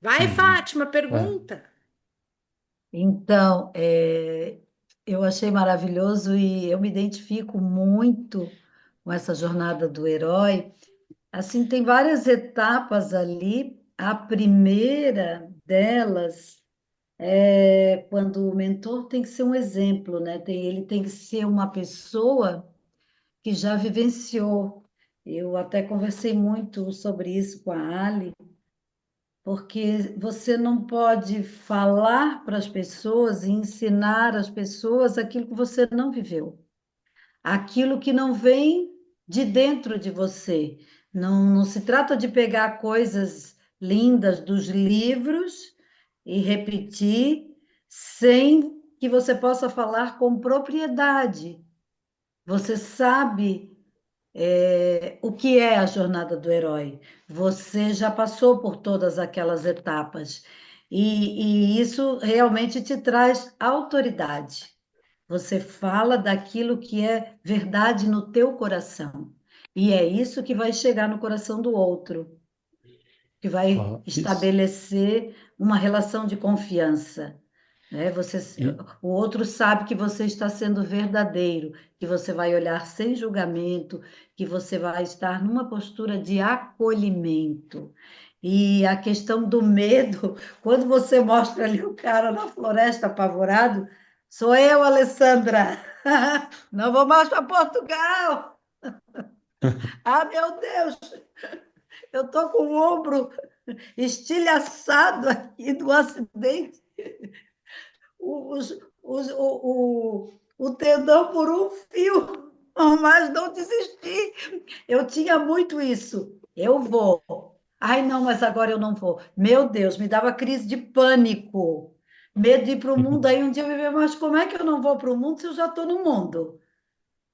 Vai, uhum, Fátima, é, pergunta. Então, eu achei maravilhoso e eu me identifico muito com essa jornada do herói. Assim, tem várias etapas ali. A primeira delas é quando o mentor tem que ser um exemplo, né? Ele tem que ser uma pessoa que já vivenciou. Eu até conversei muito sobre isso com a Ali, porque você não pode falar para as pessoas e ensinar as pessoas aquilo que você não viveu, aquilo que não vem de dentro de você. Não se trata de pegar coisas lindas dos livros e repetir sem que você possa falar com propriedade. Você sabe o que é a jornada do herói. Você já passou por todas aquelas etapas. E isso realmente te traz autoridade. Você fala daquilo que é verdade no teu coração. E é isso que vai chegar no coração do outro, que vai Ó, isso. estabelecer uma relação de confiança, né? E, O outro sabe que você está sendo verdadeiro, que você vai olhar sem julgamento, que você vai estar numa postura de acolhimento. E a questão do medo, quando você mostra ali o cara na floresta apavorado, sou eu, Alessandra. Não vou mais para Portugal. Ah, meu Deus, eu estou com o ombro estilhaçado aqui do acidente. os, o tendão por um fio, mas não desisti. Eu tinha muito isso. Eu vou. Ai, não, mas agora eu não vou. Meu Deus, me dava crise de pânico. Medo de ir para o mundo. Aí um dia eu me vi, mas como é que eu não vou para o mundo se eu já estou no mundo?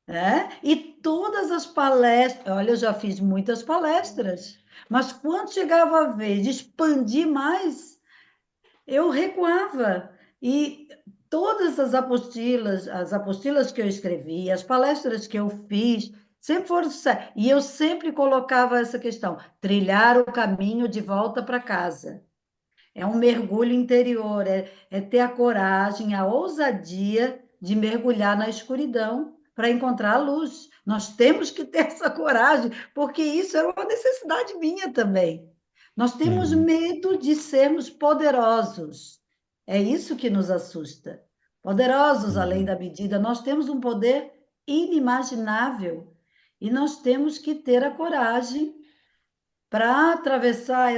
É? E todas as palestras, olha, eu já fiz muitas palestras, mas quando chegava a vez de expandir mais, eu recuava. E todas as apostilas que eu escrevi, as palestras que eu fiz, sempre foram sucesso. E eu sempre colocava essa questão: trilhar o caminho de volta para casa. É um mergulho interior, é ter a coragem, a ousadia de mergulhar na escuridão para encontrar a luz. Nós temos que ter essa coragem, porque isso é uma necessidade minha também. Nós temos uhum, medo de sermos poderosos. É isso que nos assusta. Poderosos além uhum, da medida, nós temos um poder inimaginável e nós temos que ter a coragem para atravessar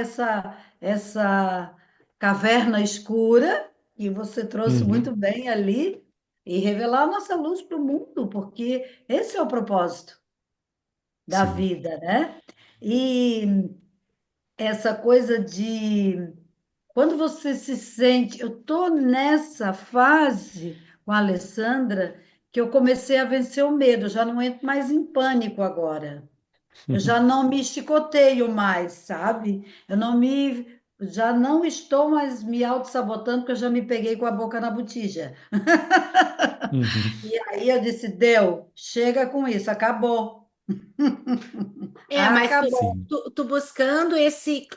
essa caverna escura que você trouxe uhum, muito bem ali e revelar a nossa luz para o mundo, porque esse é o propósito da sim. vida, né? E essa coisa de quando você se sente, eu estou nessa fase com a Alessandra que eu comecei a vencer o medo, eu já não entro mais em pânico agora. Eu já não me chicoteio mais, sabe? Já não estou mais me auto-sabotando, porque eu já me peguei com a boca na botija. Uhum, E aí eu disse, deu, chega com isso, acabou. Mas Acabou. sim. tu buscando esse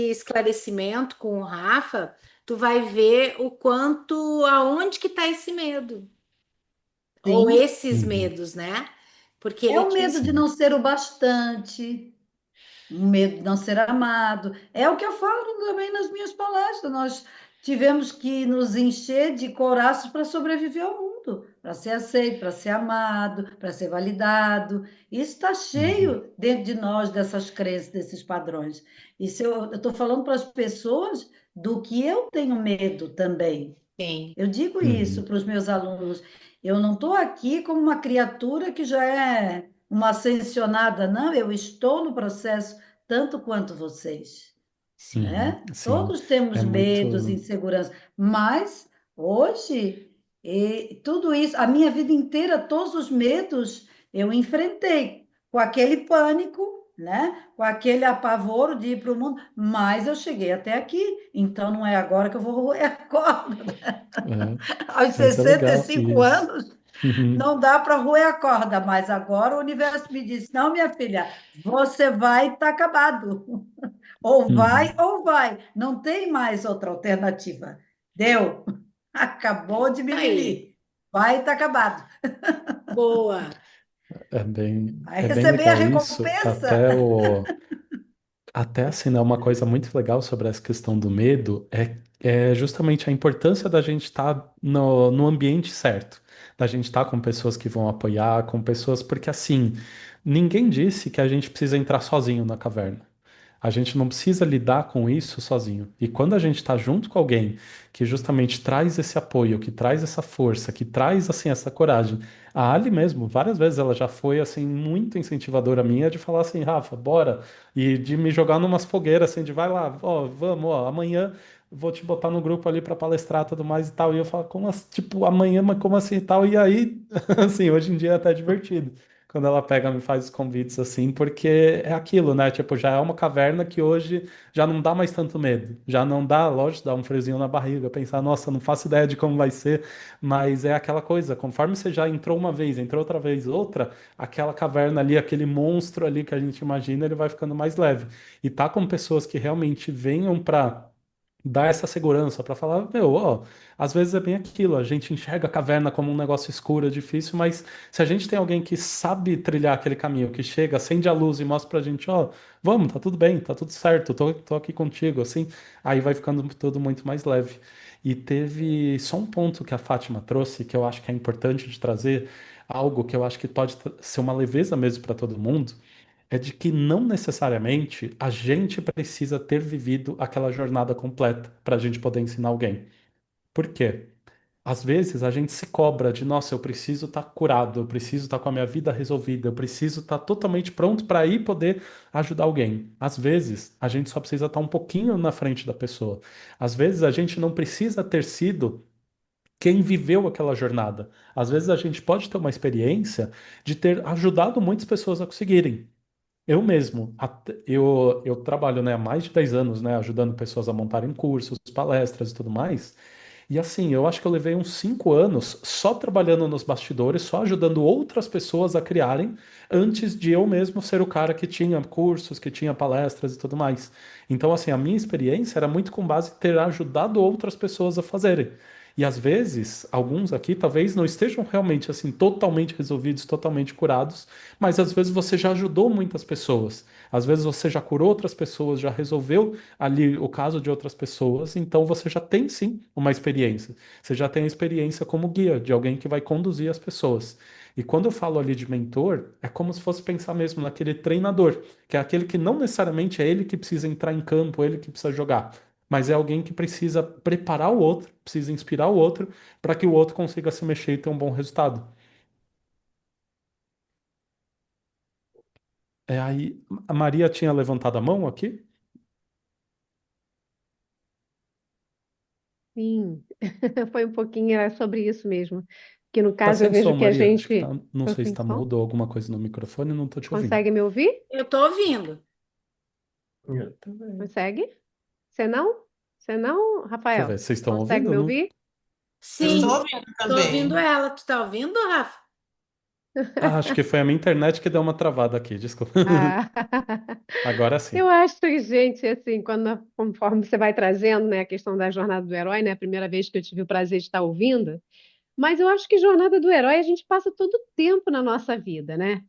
esclarecimento com o Rafa, tu vai ver o quanto, aonde que está esse medo, ou Sim. esses Uhum, medos, né? Porque É ele o medo quis. de sim. não ser o bastante, um medo de não ser amado. É o que eu falo também nas minhas palestras. Nós tivemos que nos encher de coraços para sobreviver ao mundo, para ser aceito, para ser amado, para ser validado. Isso está Uhum, cheio dentro de nós dessas crenças, desses padrões. Isso eu estou falando para as pessoas do que eu tenho medo também. Sim. Eu digo isso uhum, para os meus alunos. Eu não estou aqui como uma criatura que já é uma ascensionada, não. Eu estou no processo tanto quanto vocês, uhum, né? sim. Todos temos É medos, muito. inseguranças, mas hoje, tudo isso, a minha vida inteira, todos os medos eu enfrentei com aquele pânico, né? Com aquele apavoro de ir para o mundo, mas eu cheguei até aqui, então não é agora que eu vou roer a corda. É, Aos mas é legal 65 isso. anos, Uhum, não dá para roer a corda, mas agora o universo me disse: não, minha filha, você vai estar acabado. uhum, Ou vai. Não tem mais outra alternativa. Deu. Acabou de Aí, mimimi. Vai estar acabado. boa. Vai é bem receber a legal isso. recompensa. Até assim, né, uma coisa muito legal sobre essa questão do medo é justamente a importância da gente estar no ambiente certo, da gente estar com pessoas que vão apoiar, com pessoas, porque assim, ninguém disse que a gente precisa entrar sozinho na caverna. A gente não precisa lidar com isso sozinho. E quando a gente está junto com alguém que justamente traz esse apoio, que traz essa força, que traz assim essa coragem. A Ali mesmo, várias vezes ela já foi assim muito incentivadora minha de falar assim, Rafa, bora, e de me jogar numas fogueiras assim, de vai lá, ó, vamos, ó, amanhã vou te botar no grupo ali para palestrar tudo mais e tal. E eu falo, como assim, tipo, amanhã, mas como assim e tal? E aí, assim, hoje em dia é até divertido. quando ela pega me faz os convites assim, porque é aquilo, né? Tipo, já é uma caverna que hoje já não dá mais tanto medo. Já não dá, lógico, dá um friozinho na barriga, pensar, nossa, não faço ideia de como vai ser, mas é aquela coisa, conforme você já entrou uma vez, entrou outra vez, outra, aquela caverna ali, aquele monstro ali que a gente imagina, ele vai ficando mais leve. E tá com pessoas que realmente venham pra dar essa segurança para falar, meu, ó, às vezes é bem aquilo, a gente enxerga a caverna como um negócio escuro, difícil, mas se a gente tem alguém que sabe trilhar aquele caminho, que chega, acende a luz e mostra pra gente, ó, vamos, tá tudo bem, tá tudo certo, tô aqui contigo, assim, aí vai ficando tudo muito mais leve. E teve só um ponto que a Fátima trouxe, que eu acho que é importante de trazer, algo que eu acho que pode ser uma leveza mesmo para todo mundo, é de que não necessariamente a gente precisa ter vivido aquela jornada completa para a gente poder ensinar alguém. Por quê? Às vezes a gente se cobra de, nossa, eu preciso estar curado, eu preciso estar com a minha vida resolvida, eu preciso estar totalmente pronto para ir poder ajudar alguém. Às vezes a gente só precisa estar um pouquinho na frente da pessoa. Às vezes a gente não precisa ter sido quem viveu aquela jornada. Às vezes a gente pode ter uma experiência de ter ajudado muitas pessoas a conseguirem. Eu mesmo, eu trabalho, né, há mais de 10 anos, né, ajudando pessoas a montarem cursos, palestras e tudo mais. E assim, eu acho que eu levei uns 5 anos só trabalhando nos bastidores, só ajudando outras pessoas a criarem, antes de eu mesmo ser o cara que tinha cursos, que tinha palestras e tudo mais. Então, assim, a minha experiência era muito com base em ter ajudado outras pessoas a fazerem. E às vezes, alguns aqui talvez não estejam realmente assim totalmente resolvidos, totalmente curados, mas às vezes você já ajudou muitas pessoas. Às vezes você já curou outras pessoas, já resolveu ali o caso de outras pessoas, então você já tem sim uma experiência. Você já tem a experiência como guia, de alguém que vai conduzir as pessoas. E quando eu falo ali de mentor, é como se fosse pensar mesmo naquele treinador, que é aquele que não necessariamente é ele que precisa entrar em campo, ele que precisa jogar, mas é alguém que precisa preparar o outro, precisa inspirar o outro, para que o outro consiga se mexer e ter um bom resultado. É aí, a Maria tinha levantado a mão aqui? Sim, foi um pouquinho sobre isso mesmo. Que no Tá caso eu sem som, vejo que a Maria. Acho que gente. tá, não Tô sei se sem tá som? mudo ou alguma coisa no microfone, não tô te ouvindo. Consegue me ouvir? Eu estou ouvindo. Eu também. Consegue? Você não? Você não, Deixa eu ver, Rafael? vocês estão Consegue ouvindo? me Não... ouvir? Eu estou Sim, ouvindo estou ouvindo também. ela. Tu está ouvindo, Rafa? Ah, acho que foi a minha internet que deu uma travada aqui, desculpa. Ah, Agora eu sim. acho que, gente, assim, conforme você vai trazendo, né, a questão da jornada do herói, né, a primeira vez que eu tive o prazer de estar ouvindo, mas eu acho que jornada do herói a gente passa todo o tempo na nossa vida, né?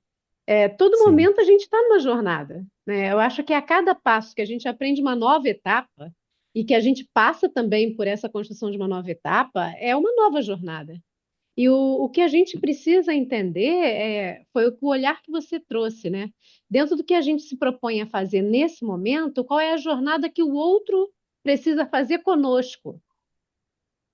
Todo Sim. momento a gente está numa jornada, né? Eu acho que a cada passo que a gente aprende uma nova etapa e que a gente passa também por essa construção de uma nova etapa, é uma nova jornada. E o que a gente precisa entender foi o olhar que você trouxe, né? Dentro do que a gente se propõe a fazer nesse momento, qual é a jornada que o outro precisa fazer conosco?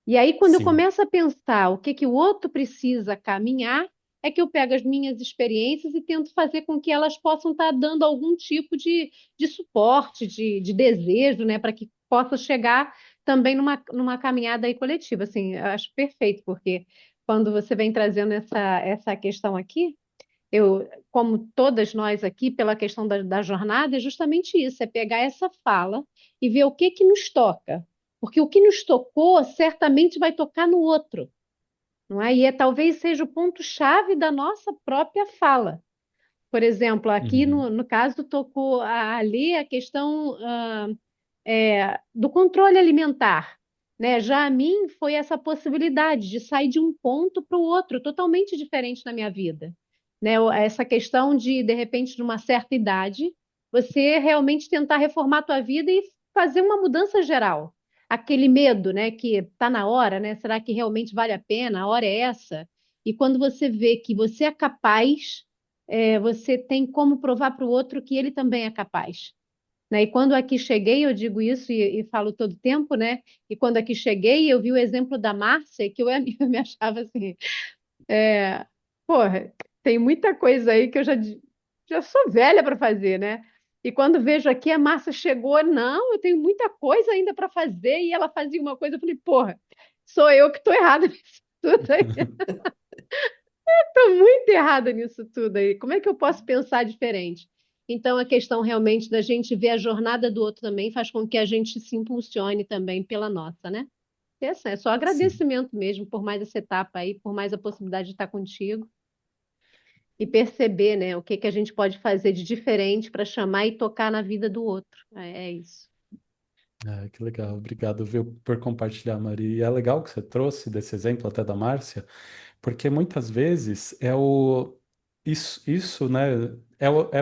E aí, quando eu Sim. começo a pensar o que que o outro precisa caminhar, é que eu pego as minhas experiências e tento fazer com que elas possam estar dando algum tipo de suporte, de desejo, né, para que possa chegar também numa caminhada aí coletiva. Assim, eu acho perfeito, porque quando você vem trazendo essa questão aqui, como todas nós aqui, pela questão da jornada, é justamente isso, é pegar essa fala e ver o que que nos toca. Porque o que nos tocou certamente vai tocar no outro, não é? E talvez seja o ponto-chave da nossa própria fala. Por exemplo, aqui Uhum. no caso tocou ali a questão do controle alimentar, né? Já a mim foi essa possibilidade de sair de um ponto para o outro, totalmente diferente na minha vida, né? Essa questão de repente, de uma certa idade, você realmente tentar reformar a tua vida e fazer uma mudança geral. Aquele medo, né? Que está na hora, né? Será que realmente vale a pena? A hora é essa? E quando você vê que você é capaz, você tem como provar para o outro que ele também é capaz, né? E quando aqui cheguei, eu digo isso e falo todo tempo, né? E quando aqui cheguei, eu vi o exemplo da Márcia, que eu me achava assim, porra, tem muita coisa aí que já sou velha para fazer, né? E quando vejo aqui, a Márcia chegou, não, eu tenho muita coisa ainda para fazer, e ela fazia uma coisa, eu falei, porra, sou eu que estou errada nisso tudo aí. Estou muito errada nisso tudo aí. Como é que eu posso pensar diferente? Então, a questão realmente da gente ver a jornada do outro também faz com que a gente se impulsione também pela nossa, né? É só Sim. agradecimento mesmo por mais essa etapa aí, por mais a possibilidade de estar contigo e perceber, né, o que que a gente pode fazer de diferente para chamar e tocar na vida do outro. É isso. Ah, que legal, obrigado, viu, por compartilhar, Maria. E é legal que você trouxe desse exemplo até da Márcia, porque muitas vezes é o isso, né?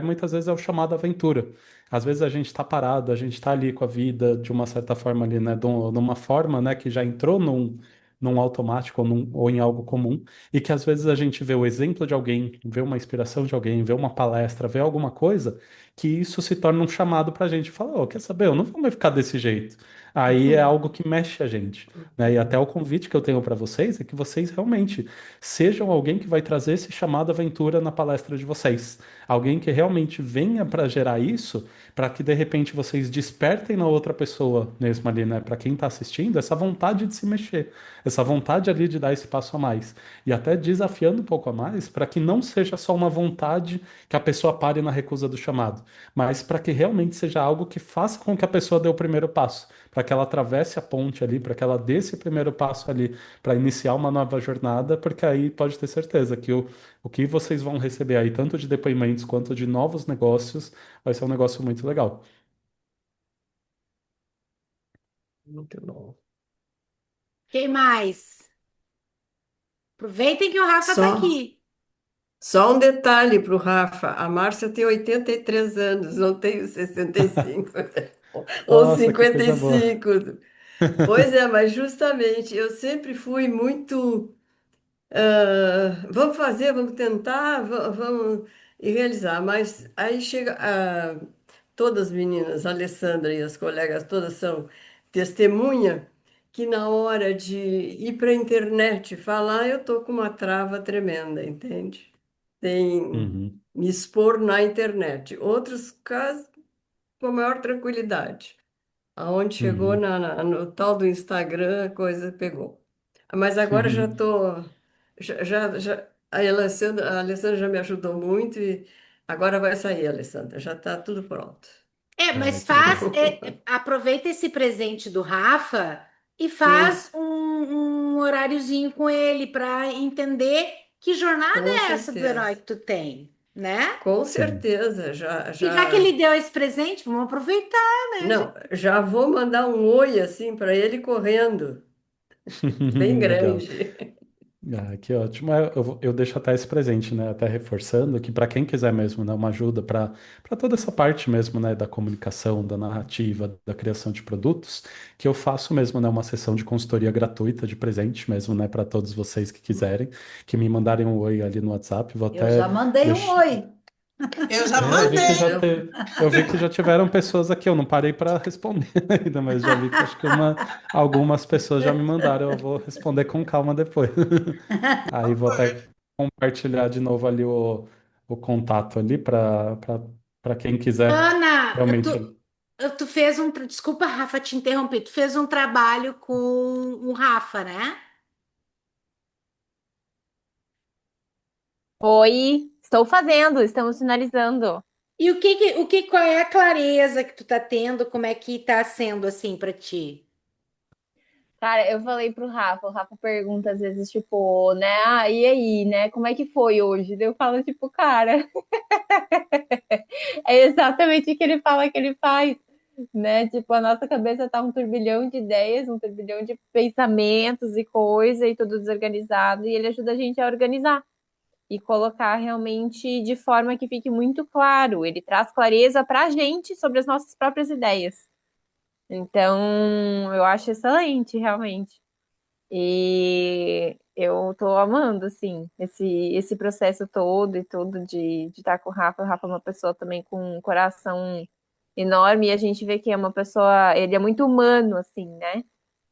Muitas vezes é o chamado aventura. Às vezes a gente está parado, a gente está ali com a vida de uma certa forma ali, né? Numa forma, né? Que já entrou num automático ou em algo comum, e que às vezes a gente vê o exemplo de alguém, vê uma inspiração de alguém, vê uma palestra, vê alguma coisa, que isso se torna um chamado para a gente falar, oh, quer saber? Eu não vou mais ficar desse jeito. Aí é algo que mexe a gente, né? E até o convite que eu tenho para vocês é que vocês realmente sejam alguém que vai trazer esse chamado aventura na palestra de vocês. Alguém que realmente venha para gerar isso, para que de repente vocês despertem na outra pessoa mesmo ali, né? Para quem está assistindo, essa vontade de se mexer, essa vontade ali de dar esse passo a mais. E até desafiando um pouco a mais, para que não seja só uma vontade que a pessoa pare na recusa do chamado, mas para que realmente seja algo que faça com que a pessoa dê o primeiro passo, para que ela atravesse a ponte ali, para que ela dê esse primeiro passo ali para iniciar uma nova jornada, porque aí pode ter certeza que o que vocês vão receber aí, tanto de depoimentos quanto de novos negócios, vai ser um negócio muito legal. Muito bom. Quem mais? Aproveitem que o Rafa está Só, aqui. só um detalhe para o Rafa. A Márcia tem 83 anos, não tenho 65 ou Nossa, que cinquenta e coisa boa. cinco. Pois é, mas justamente eu sempre fui muito. Vamos fazer, vamos tentar, vamos e realizar. Mas aí chega, todas as meninas, a Alessandra e as colegas todas são testemunha que na hora de ir para a internet falar, eu tô com uma trava tremenda, entende? Tem Uhum, me expor na internet. Outros casos, com a maior tranquilidade. Aonde chegou uhum. no tal do Instagram, a coisa pegou. Mas agora já estou. A Alessandra já me ajudou muito e agora vai sair, Alessandra. Já está tudo pronto. É, Ah, mas que legal. aproveita esse presente do Rafa e Sim, faz um horáriozinho com ele para entender que jornada com é essa do herói certeza. que tu tem, né? Com Sim. certeza. Já, E já que ele já. deu esse presente, vamos aproveitar, né, Não, gente? já vou mandar um oi assim para ele correndo, bem Legal. grande. Ah, que ótimo. Eu deixo até esse presente, né? Até reforçando que para quem quiser mesmo, né, uma ajuda para toda essa parte mesmo, né, da comunicação, da narrativa, da criação de produtos, que eu faço mesmo, né, uma sessão de consultoria gratuita de presente mesmo, né, para todos vocês que quiserem, que me mandarem um oi ali no WhatsApp. Vou Eu até já mandei um deixar. oi. Eu já É, mandei. eu vi que já tiveram pessoas aqui, eu não parei para responder ainda, mas já vi que acho que algumas pessoas já me mandaram, eu vou responder com calma depois. Aí vou até compartilhar de novo ali o contato ali para quem quiser Ana, realmente. tu fez desculpa, Rafa, te interrompi. Tu fez um trabalho com o Rafa, né? Oi, estou fazendo, estamos finalizando. E qual é a clareza que tu tá tendo? Como é que tá sendo assim para ti? Cara, eu falei pro Rafa, o Rafa pergunta às vezes, tipo, né, e aí, né, como é que foi hoje? Daí eu falo, tipo, cara, é exatamente o que ele fala que ele faz, né? Tipo, a nossa cabeça tá um turbilhão de ideias, um turbilhão de pensamentos e coisa, e tudo desorganizado, e ele ajuda a gente a organizar e colocar realmente de forma que fique muito claro. Ele traz clareza pra gente sobre as nossas próprias ideias. Então, eu acho excelente, realmente. E eu tô amando, assim, esse processo todo e tudo de estar com o Rafa. O Rafa é uma pessoa também com um coração enorme e a gente vê que é uma pessoa, ele é muito humano, assim, né?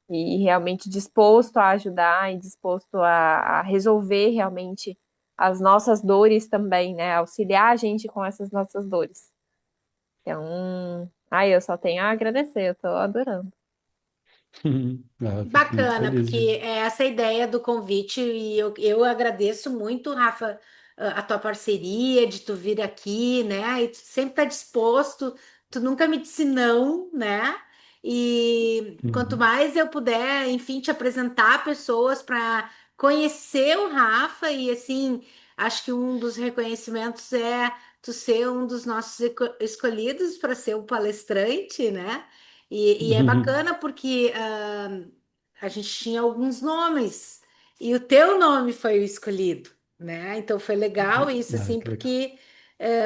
E realmente disposto a ajudar e disposto a resolver realmente as nossas dores também, né? Auxiliar a gente com essas nossas dores. Então, ai, eu só tenho a agradecer, eu tô adorando. Fico muito Bacana, feliz porque de. é essa a ideia do convite e eu agradeço muito, Rafa, a tua parceria de tu vir aqui, né? E tu sempre tá disposto, tu nunca me disse não, né? E quanto Uhum. mais eu puder, enfim, te apresentar pessoas para conhecer o Rafa e assim, acho que um dos reconhecimentos é tu ser um dos nossos escolhidos para ser o palestrante, né? E é bacana porque a gente tinha alguns nomes e o teu nome foi o escolhido, né? Então foi legal isso, assim, Que legal. porque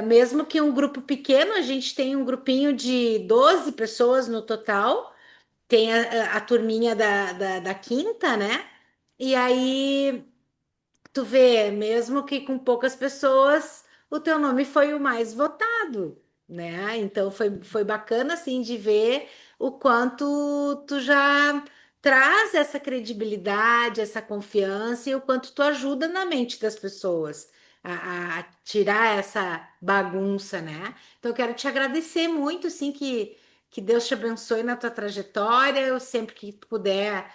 mesmo que um grupo pequeno, a gente tem um grupinho de 12 pessoas no total, tem a turminha da quinta, né? E aí tu vê, mesmo que com poucas pessoas, o teu nome foi o mais votado, né? Então foi bacana assim de ver o quanto tu já traz essa credibilidade, essa confiança e o quanto tu ajuda na mente das pessoas a tirar essa bagunça, né? Então eu quero te agradecer muito, assim, que Deus te abençoe na tua trajetória. Eu sempre que puder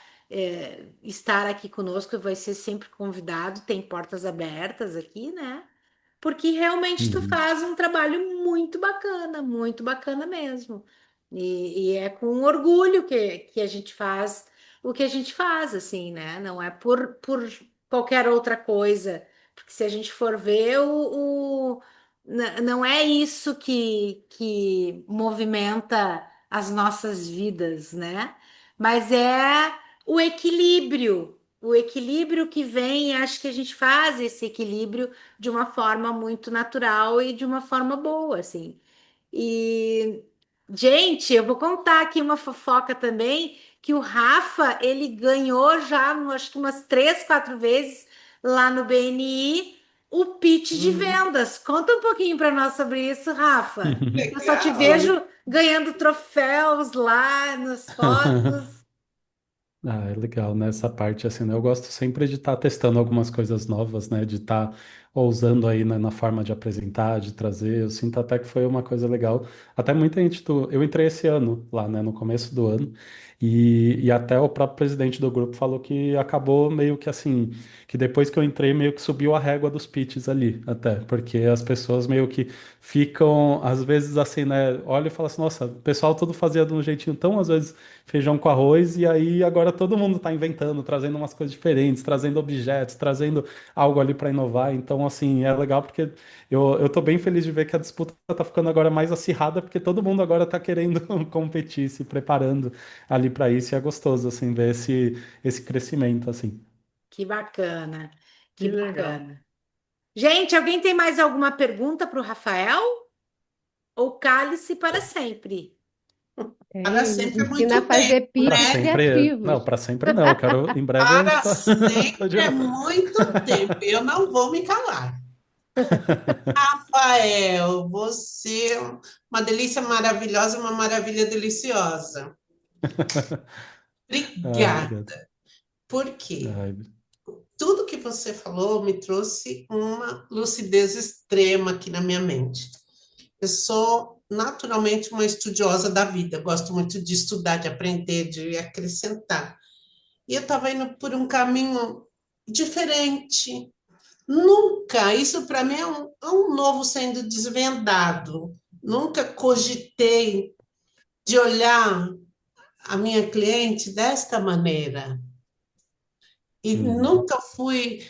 estar aqui conosco, vai ser sempre convidado, tem portas abertas aqui, né? Porque realmente tu Uhum. faz um trabalho muito bacana mesmo. E é com orgulho que a gente faz o que a gente faz, assim, né? Não é por qualquer outra coisa. Porque se a gente for ver, não é isso que movimenta as nossas vidas, né? Mas é o equilíbrio que vem, acho que a gente faz esse equilíbrio de uma forma muito natural e de uma forma boa, assim. E, gente, eu vou contar aqui uma fofoca também, que o Rafa, ele ganhou já, acho que umas 3, 4 vezes lá no BNI, o pitch de Uhum. vendas. Conta um pouquinho para nós sobre isso, Rafa. Eu só te Legal. vejo ganhando troféus lá nas fotos. É legal, né? Essa parte, assim, né? Eu gosto sempre de estar testando algumas coisas novas, né? De estar ousando aí na forma de apresentar, de trazer. Eu sinto até que foi uma coisa legal. Até muita gente Eu entrei esse ano lá, né? No começo do ano. E até o próprio presidente do grupo falou que acabou meio que assim, que depois que eu entrei, meio que subiu a régua dos pitches ali, até. Porque as pessoas meio que ficam, às vezes, assim, né? Olha e fala assim, nossa, o pessoal todo fazia de um jeitinho tão, às vezes feijão com arroz, e aí agora todo mundo está inventando, trazendo umas coisas diferentes, trazendo objetos, trazendo algo ali para inovar. Então, assim, é legal porque eu tô bem feliz de ver que a disputa está ficando agora mais acirrada, porque todo mundo agora está querendo competir, se preparando ali para isso, e é gostoso, assim, ver esse crescimento, assim. Que bacana, que Que legal. bacana. Gente, alguém tem mais alguma pergunta para o Rafael? Ou cale-se para sempre? Para Tem, sempre é ensina a muito tempo, fazer Para pitch né? sempre, não, criativos. para sempre não, eu quero, em breve a gente Para tá, tá de sempre é novo. muito tempo. Eu não vou me calar. Rafael, você é uma delícia maravilhosa, uma maravilha deliciosa. Ai, Obrigada. obrigado. Por quê? Ai, Tudo que você falou me trouxe uma lucidez extrema aqui na minha mente. Eu sou naturalmente uma estudiosa da vida, gosto muito de estudar, de aprender, de acrescentar. E eu estava indo por um caminho diferente. Nunca, isso para mim é um novo sendo desvendado. Nunca cogitei de olhar a minha cliente desta maneira. E uhum. nunca fui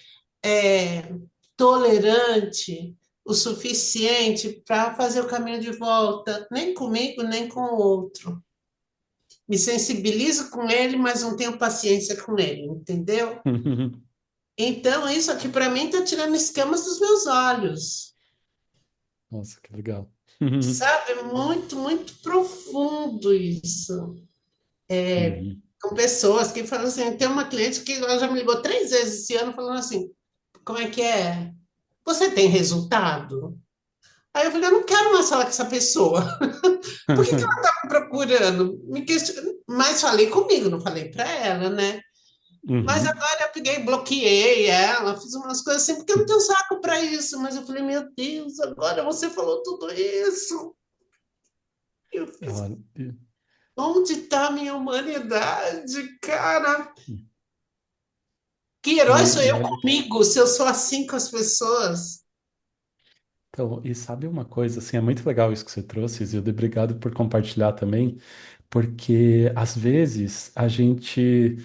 tolerante o suficiente para fazer o caminho de volta, nem comigo, nem com o outro. Me sensibilizo com ele, mas não tenho paciência com ele, entendeu? Então, isso aqui para mim está tirando escamas dos meus olhos. Nossa, que legal. Sabe? É muito, muito profundo isso. Uhum. Com pessoas que falam assim, tem uma cliente que ela já me ligou 3 vezes esse ano falando assim, como é que é? Você tem resultado? Aí eu falei, eu não quero mais falar com essa pessoa. Por que ela está me procurando? Mas falei comigo, não falei para ela, né? Mas Uhum. agora eu peguei, bloqueei ela, fiz umas coisas assim, porque eu não tenho saco para isso. Mas eu falei, meu Deus, agora você falou tudo isso. Eu fiz. Olha, Onde está a minha humanidade, cara? Que herói sou E eu olha, comigo, se eu sou assim com as pessoas? então, e sabe uma coisa, assim, é muito legal isso que você trouxe, Zilda, e obrigado por compartilhar também, porque às vezes a gente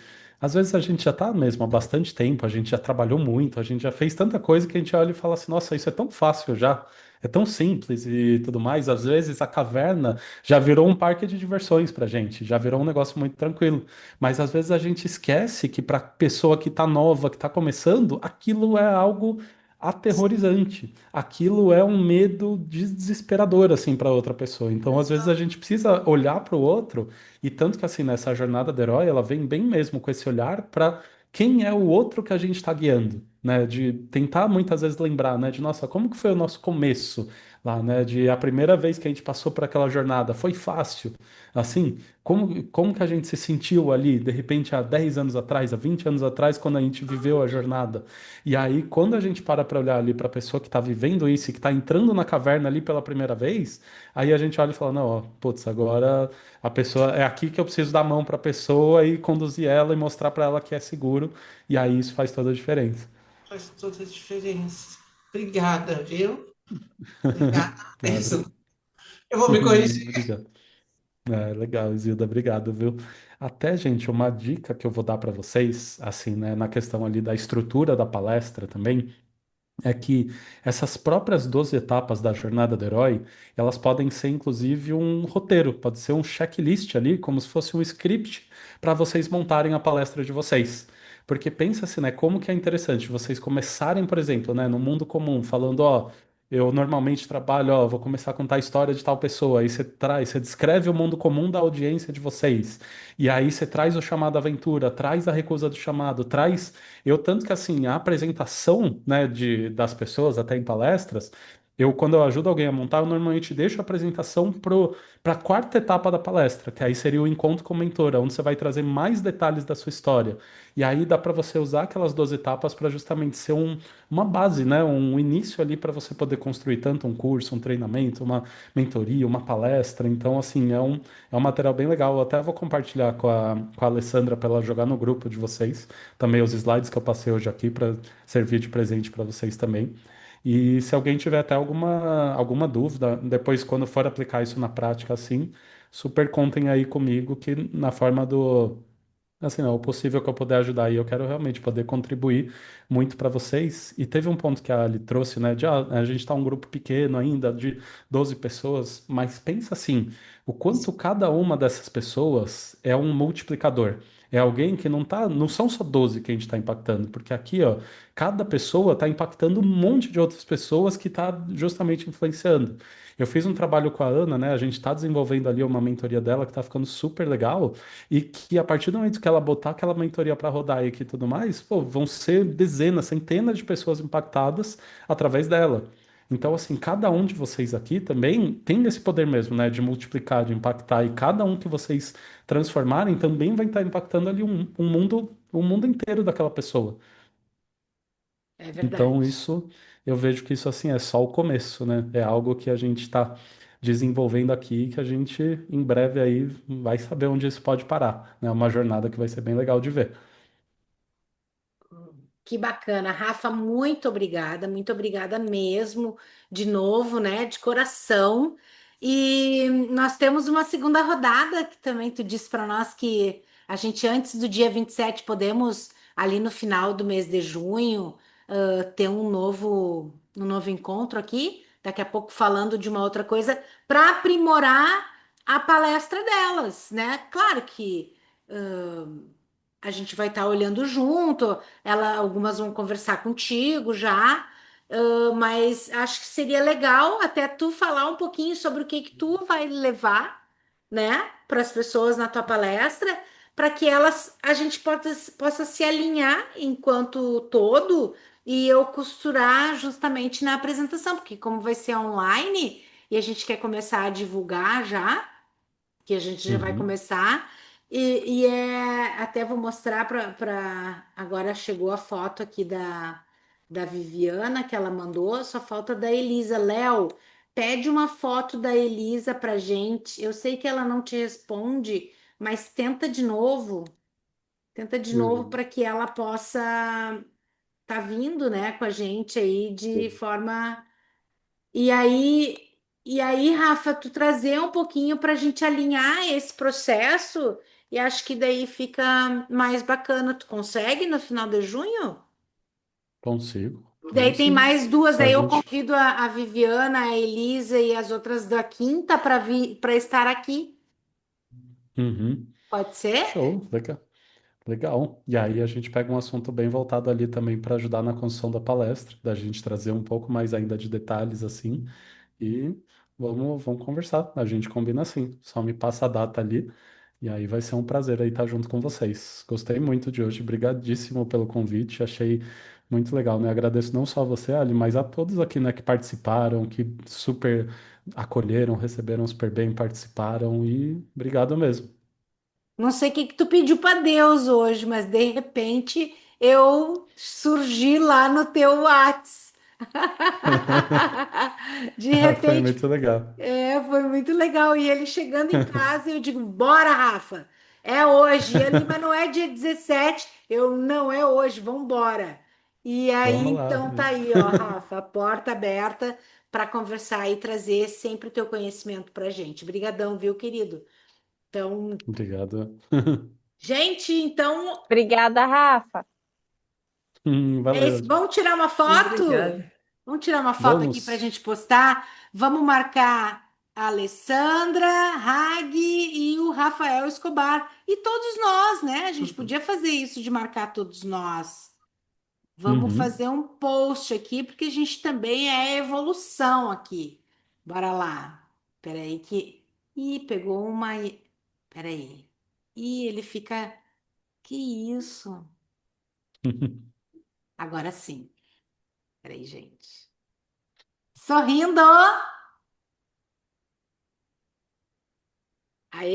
já tá mesmo há bastante tempo, a gente já trabalhou muito, a gente já fez tanta coisa que a gente olha e fala assim, nossa, isso é tão fácil já, é tão simples e tudo mais. Às vezes a caverna já virou um parque de diversões pra gente, já virou um negócio muito tranquilo. Mas às vezes a gente esquece que pra pessoa que tá nova, que tá começando, aquilo é algo aterrorizante. Aquilo é um medo desesperador assim para outra pessoa. Então, às vezes a gente precisa olhar para o outro e tanto que assim nessa jornada do herói, ela vem bem mesmo com esse olhar para quem é o outro que a gente está guiando, né? De tentar muitas vezes lembrar, né? De nossa, como que foi o nosso começo lá, né? De a primeira vez que a gente passou por aquela jornada, foi fácil? Assim, como que a gente se sentiu ali, de repente, há 10 anos atrás, há 20 anos atrás, quando a gente viveu a jornada? E aí, quando a gente para olhar ali para a pessoa que está vivendo isso e que está entrando na caverna ali pela primeira vez, aí a gente olha e fala, não, ó, putz, agora a pessoa é aqui que eu preciso dar a mão para a pessoa e conduzir ela e mostrar para ela que é seguro, e aí isso faz toda a diferença. Faz toda a diferença. Obrigada, viu? Obrigada Ah, mesmo. Eu vou me corrigir. obrigado. É, legal, Isilda, obrigado, viu? Até, gente, uma dica que eu vou dar para vocês, assim, né, na questão ali da estrutura da palestra também, é que essas próprias 12 etapas da jornada do herói, elas podem ser inclusive um roteiro, pode ser um checklist ali, como se fosse um script para vocês montarem a palestra de vocês. Porque pensa-se, né, como que é interessante vocês começarem, por exemplo, né, no mundo comum, falando, ó, eu normalmente trabalho, ó, vou começar a contar a história de tal pessoa, aí você traz, você descreve o mundo comum da audiência de vocês, e aí você traz o chamado à aventura, traz a recusa do chamado, traz eu, tanto que assim, a apresentação, né, das pessoas, até em palestras, quando eu ajudo alguém a montar, eu normalmente deixo a apresentação para a quarta etapa da palestra, que aí seria o encontro com o mentor, onde você vai trazer mais detalhes da sua história. E aí dá para você usar aquelas 12 etapas para justamente ser uma base, né, um início ali para você poder construir tanto um curso, um treinamento, uma mentoria, uma palestra. Então, assim, é um material bem legal. Eu até vou compartilhar com a Alessandra para ela jogar no grupo de vocês também os slides que eu passei hoje aqui para servir de presente para vocês também. E se alguém tiver até alguma dúvida, depois quando for aplicar isso na prática assim, super contem aí comigo que na forma do assim, não, o possível que eu puder ajudar aí, eu quero realmente poder contribuir muito para vocês. E teve um ponto que a Ali trouxe, né, de a gente tá um grupo pequeno ainda, de 12 pessoas, mas pensa assim, o quanto cada uma dessas pessoas é um multiplicador. É alguém que não são só 12 que a gente está impactando, porque aqui, ó, cada pessoa está impactando um monte de outras pessoas que está justamente influenciando. Eu fiz um trabalho com a Ana, né? A gente está desenvolvendo ali uma mentoria dela que está ficando super legal. E que a partir do momento que ela botar aquela mentoria para rodar e que tudo mais, pô, vão ser dezenas, centenas de pessoas impactadas através dela. Então, assim, cada um de vocês aqui também tem esse poder mesmo, né, de multiplicar, de impactar, e cada um que vocês transformarem também vai estar impactando ali um mundo inteiro daquela pessoa. É Então, verdade. isso, eu vejo que isso, assim, é só o começo, né? É algo que a gente está desenvolvendo aqui, que a gente, em breve aí, vai saber onde isso pode parar, né? Uma jornada que vai ser bem legal de ver. Que bacana, Rafa, muito obrigada mesmo, de novo, né, de coração. E nós temos uma segunda rodada que também tu disse para nós que a gente, antes do dia 27 podemos, ali no final do mês de junho, ter um novo encontro aqui, daqui a pouco falando de uma outra coisa, para aprimorar a palestra delas, né? Claro que a gente vai estar olhando junto, algumas vão conversar contigo já, mas acho que seria legal até tu falar um pouquinho sobre o que que tu vai levar, né, para as pessoas na tua palestra, para que a gente possa se alinhar enquanto todo e eu costurar justamente na apresentação, porque como vai ser online e a gente quer começar a divulgar já, que a gente já vai Uhum. começar. Até vou mostrar agora chegou a foto aqui da Viviana que ela mandou, só falta da Elisa. Léo, pede uma foto da Elisa pra gente. Eu sei que ela não te responde, mas tenta de novo. Tenta de novo Uhum. para que ela possa estar vindo, né, com a gente aí de forma. E aí, e aí, Rafa, tu trazer um pouquinho para a gente alinhar esse processo, e acho que daí fica mais bacana. Tu consegue no final de junho? Consigo, Daí claro, tem sim. mais duas, Só a daí eu gente. convido a Viviana, a Elisa e as outras da quinta para vir para estar aqui. Uhum. Pode ser? Show, legal. Legal. E aí a gente pega um assunto bem voltado ali também para ajudar na construção da palestra, da gente trazer um pouco mais ainda de detalhes assim. E vamos conversar. A gente combina assim. Só me passa a data ali. E aí vai ser um prazer aí estar junto com vocês. Gostei muito de hoje. Obrigadíssimo pelo convite. Achei muito legal, né? Agradeço não só a você, Ali, mas a todos aqui, né, que participaram, que super acolheram, receberam super bem, participaram. E obrigado mesmo. Não sei o que que tu pediu para Deus hoje, mas de repente eu surgi lá no teu Whats. De Foi repente, muito legal. foi muito legal. E ele chegando em casa, eu digo: bora, Rafa, é hoje. E ele, mas não é dia 17. Eu, não é hoje, vamos embora. E aí, Vamos lá. então tá aí, ó, Rafa, a porta aberta para conversar e trazer sempre o teu conhecimento para gente. Obrigadão, viu, querido? Então, Obrigado. gente, então Obrigada, Rafa. é isso. Valeu. Vamos tirar uma foto? Obrigada. Vamos tirar uma foto aqui para a Vamos. gente postar. Vamos marcar a Alessandra, Hag e o Rafael Escobar. E todos nós, né? A gente podia fazer isso de marcar todos nós. Vamos Uhum. fazer um post aqui, porque a gente também é evolução aqui. Bora lá. Peraí que... Ih, pegou uma... Peraí. Ih, ele fica... Que isso? Agora sim. Peraí, gente. Sorrindo!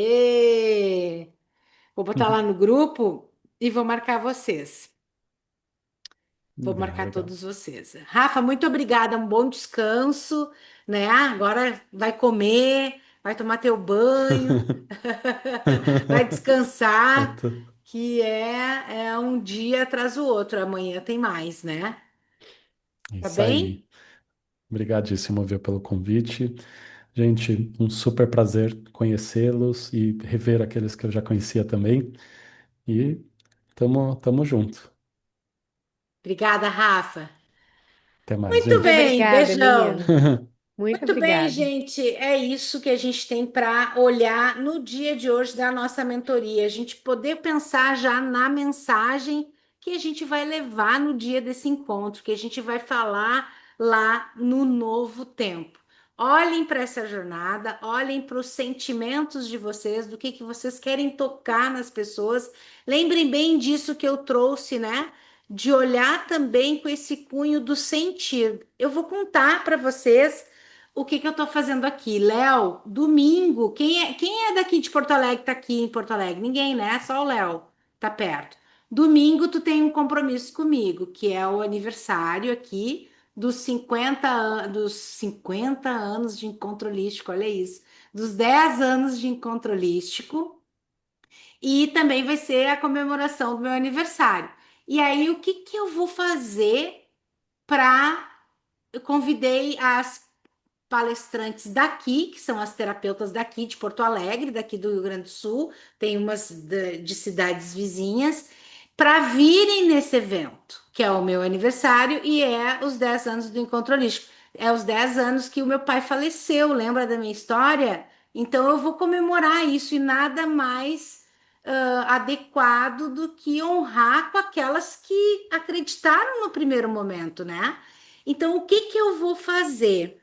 Aê! Vou botar lá no grupo e vou marcar vocês. Vou Legal, marcar legal. todos vocês. Rafa, muito obrigada. Um bom descanso, né? Agora vai comer, vai tomar teu banho, vai descansar, Certo. que é um dia atrás do outro. Amanhã tem mais, né? É Tá isso aí. bem? Obrigadíssimo, viu, pelo convite. Gente, um super prazer conhecê-los e rever aqueles que eu já conhecia também. E tamo junto. Obrigada, Rafa. Até mais, Muito Muito gente. bem, obrigada, beijão. menino. Muito Muito bem, obrigada. gente. É isso que a gente tem para olhar no dia de hoje da nossa mentoria. A gente poder pensar já na mensagem que a gente vai levar no dia desse encontro, que a gente vai falar lá no novo tempo. Olhem para essa jornada, olhem para os sentimentos de vocês, do que vocês querem tocar nas pessoas. Lembrem bem disso que eu trouxe, né? De olhar também com esse cunho do sentir. Eu vou contar para vocês o que que eu tô fazendo aqui? Léo, domingo, quem é daqui de Porto Alegre tá aqui em Porto Alegre? Ninguém, né? Só o Léo tá perto. Domingo tu tem um compromisso comigo, que é o aniversário aqui dos 50 anos de encontro holístico, olha isso. Dos 10 anos de encontro holístico e também vai ser a comemoração do meu aniversário. E aí o que que eu vou fazer para eu convidei as palestrantes daqui, que são as terapeutas daqui de Porto Alegre, daqui do Rio Grande do Sul, tem umas de cidades vizinhas, para virem nesse evento, que é o meu aniversário e é os 10 anos do Encontro Holístico. É os 10 anos que o meu pai faleceu, lembra da minha história? Então eu vou comemorar isso e nada mais adequado do que honrar com aquelas que acreditaram no primeiro momento, né? Então, o que que eu vou fazer?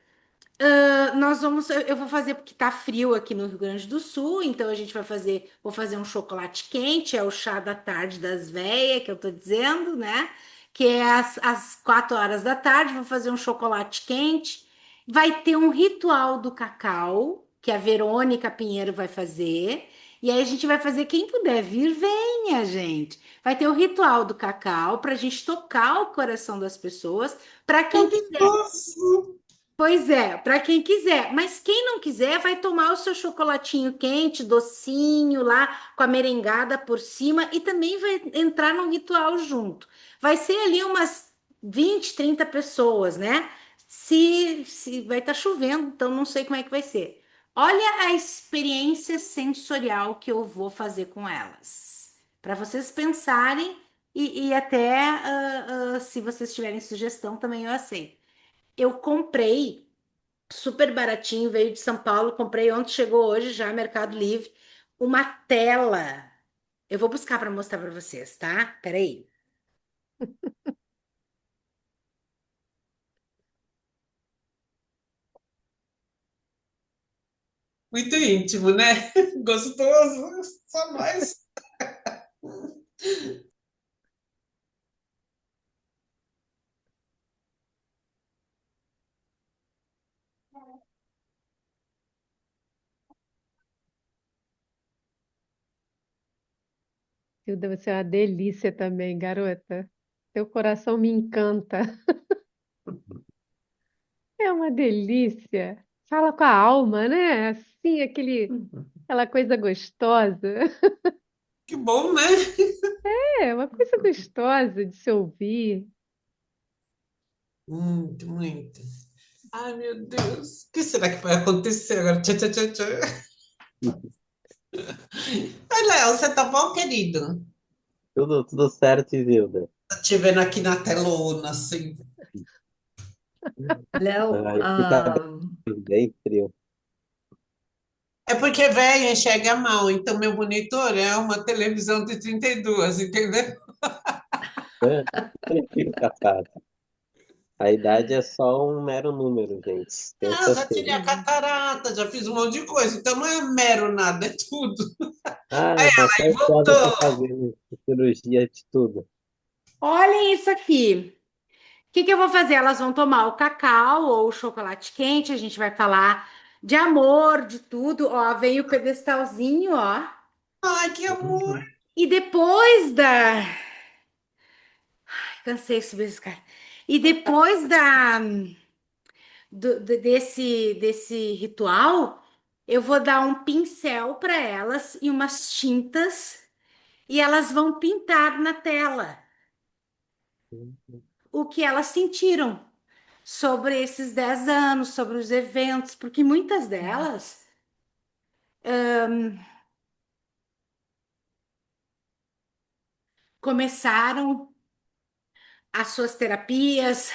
Eu vou fazer porque tá frio aqui no Rio Grande do Sul, então a gente vou fazer um chocolate quente, é o chá da tarde das véias que eu tô dizendo, né? Que é às 4 horas da tarde, vou fazer um chocolate quente. Vai ter um ritual do cacau, que a Verônica Pinheiro vai fazer. E aí a gente vai fazer, quem puder vir, venha, gente. Vai ter o ritual do cacau para a gente tocar o coração das pessoas. Para quem Ai, que quiser fofo! Pois é, para quem quiser. Mas quem não quiser, vai tomar o seu chocolatinho quente, docinho lá, com a merengada por cima e também vai entrar num ritual junto. Vai ser ali umas 20, 30 pessoas, né? Se vai estar chovendo, então não sei como é que vai ser. Olha a experiência sensorial que eu vou fazer com elas. Para vocês pensarem e até se vocês tiverem sugestão, também eu aceito. Eu comprei super baratinho, veio de São Paulo, comprei ontem, chegou hoje já, Mercado Livre, uma tela. Eu vou buscar para mostrar para vocês, tá? Peraí. Muito íntimo, né? Gostoso, só nós. Hilda, você é uma delícia também, garota. Teu coração me encanta. É uma delícia. Fala com a alma, né? Assim, aquela coisa gostosa. Que bom, né? É, uma coisa gostosa de se ouvir. Muito, muito. Ai, meu Deus. O que será que vai acontecer agora? Tchá, tchá, tchá, tchá. Oi, Léo, você tá bom, querido? Tudo certo, Isilda. Tô te vendo aqui na telona, assim. Léo, Aqui tá bem frio. É porque velho enxerga mal, então meu monitor é uma televisão de 32, entendeu? É, engraçado. A idade é só um mero número, gente. Tenho Ah, já tirei certeza. a catarata, já fiz um monte de coisa, então não é mero nada, é tudo. Ah, Aí mas ela tá aí foda pra voltou. fazer cirurgia de tudo. Olhem isso aqui. O que que eu vou fazer? Elas vão tomar o cacau ou o chocolate quente, a gente vai falar de amor, de tudo. Ó, vem o pedestalzinho, ó. Ai, que amor. E depois da. Cansei de subir esse cara. E depois desse ritual, eu vou dar um pincel para elas e umas tintas e elas vão pintar na tela o que elas sentiram sobre esses 10 anos, sobre os eventos, porque muitas delas começaram as suas terapias,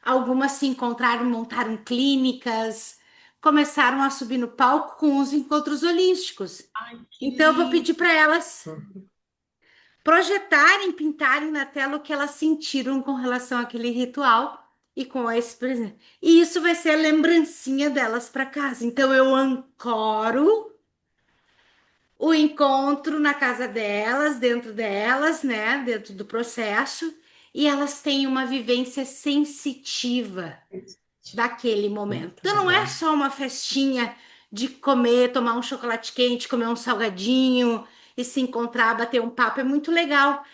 algumas se encontraram, montaram clínicas, começaram a subir no palco com os encontros holísticos. Ai, que Então, eu vou lindo. pedir para elas projetarem, pintarem na tela o que elas sentiram com relação àquele ritual e com esse presente. E isso vai ser a lembrancinha delas para casa. Então, eu ancoro o encontro na casa delas, né? Dentro do processo, e elas têm uma vivência sensitiva daquele momento. muito Então não é legal. só uma festinha de comer, tomar um chocolate quente, comer um salgadinho e se encontrar, bater um papo, é muito legal.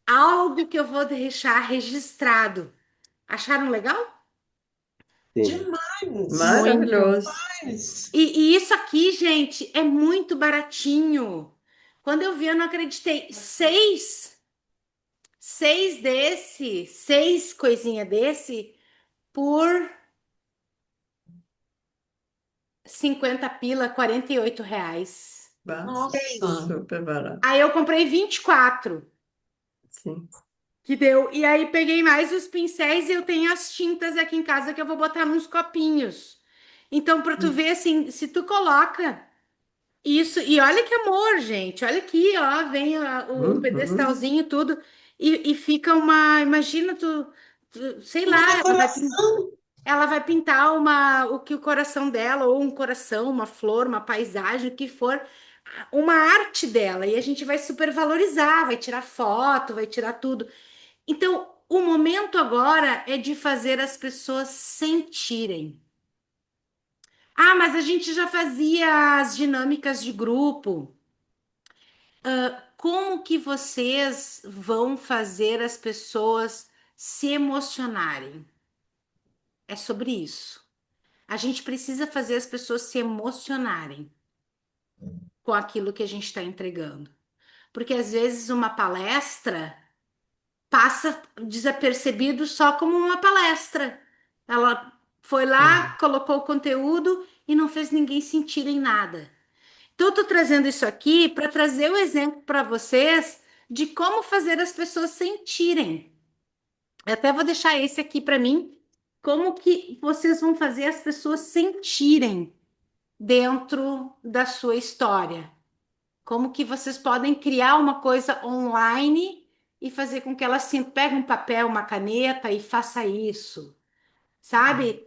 Algo que eu vou deixar registrado. Acharam legal? Sim. Demais. Muito. Maravilhoso. Demais. E isso aqui, gente, é muito baratinho. Quando eu vi, eu não acreditei. Seis coisinha desse por 50 pila, R$ 48. Nossa. Super barato. Aí eu comprei 24 Sim. que deu. E aí peguei mais os pincéis e eu tenho as tintas aqui em casa que eu vou botar nos copinhos. Então, para tu ver assim, se tu coloca isso, e olha que amor, gente. Olha aqui, ó, vem o Uhum. pedestalzinho, tudo, e fica uma. Imagina sei Uma lá, decoração. ela vai pintar o que o coração dela, ou um coração, uma flor, uma paisagem, o que for, uma arte dela, e a gente vai supervalorizar, vai tirar foto, vai tirar tudo. Então, o momento agora é de fazer as pessoas sentirem. Ah, mas a gente já fazia as dinâmicas de grupo. Como que vocês vão fazer as pessoas se emocionarem? É sobre isso. A gente precisa fazer as pessoas se emocionarem com aquilo que a gente está entregando. Porque às vezes uma palestra passa desapercebido só como uma palestra. Ela foi lá, colocou o conteúdo e não fez ninguém sentir em nada. Então, eu estou trazendo isso aqui para trazer o exemplo para vocês de como fazer as pessoas sentirem. Eu até vou deixar esse aqui para mim, como que vocês vão fazer as pessoas sentirem dentro da sua história. Como que vocês podem criar uma coisa online e fazer com que ela se pegue um papel, uma caneta e faça isso. Sabe?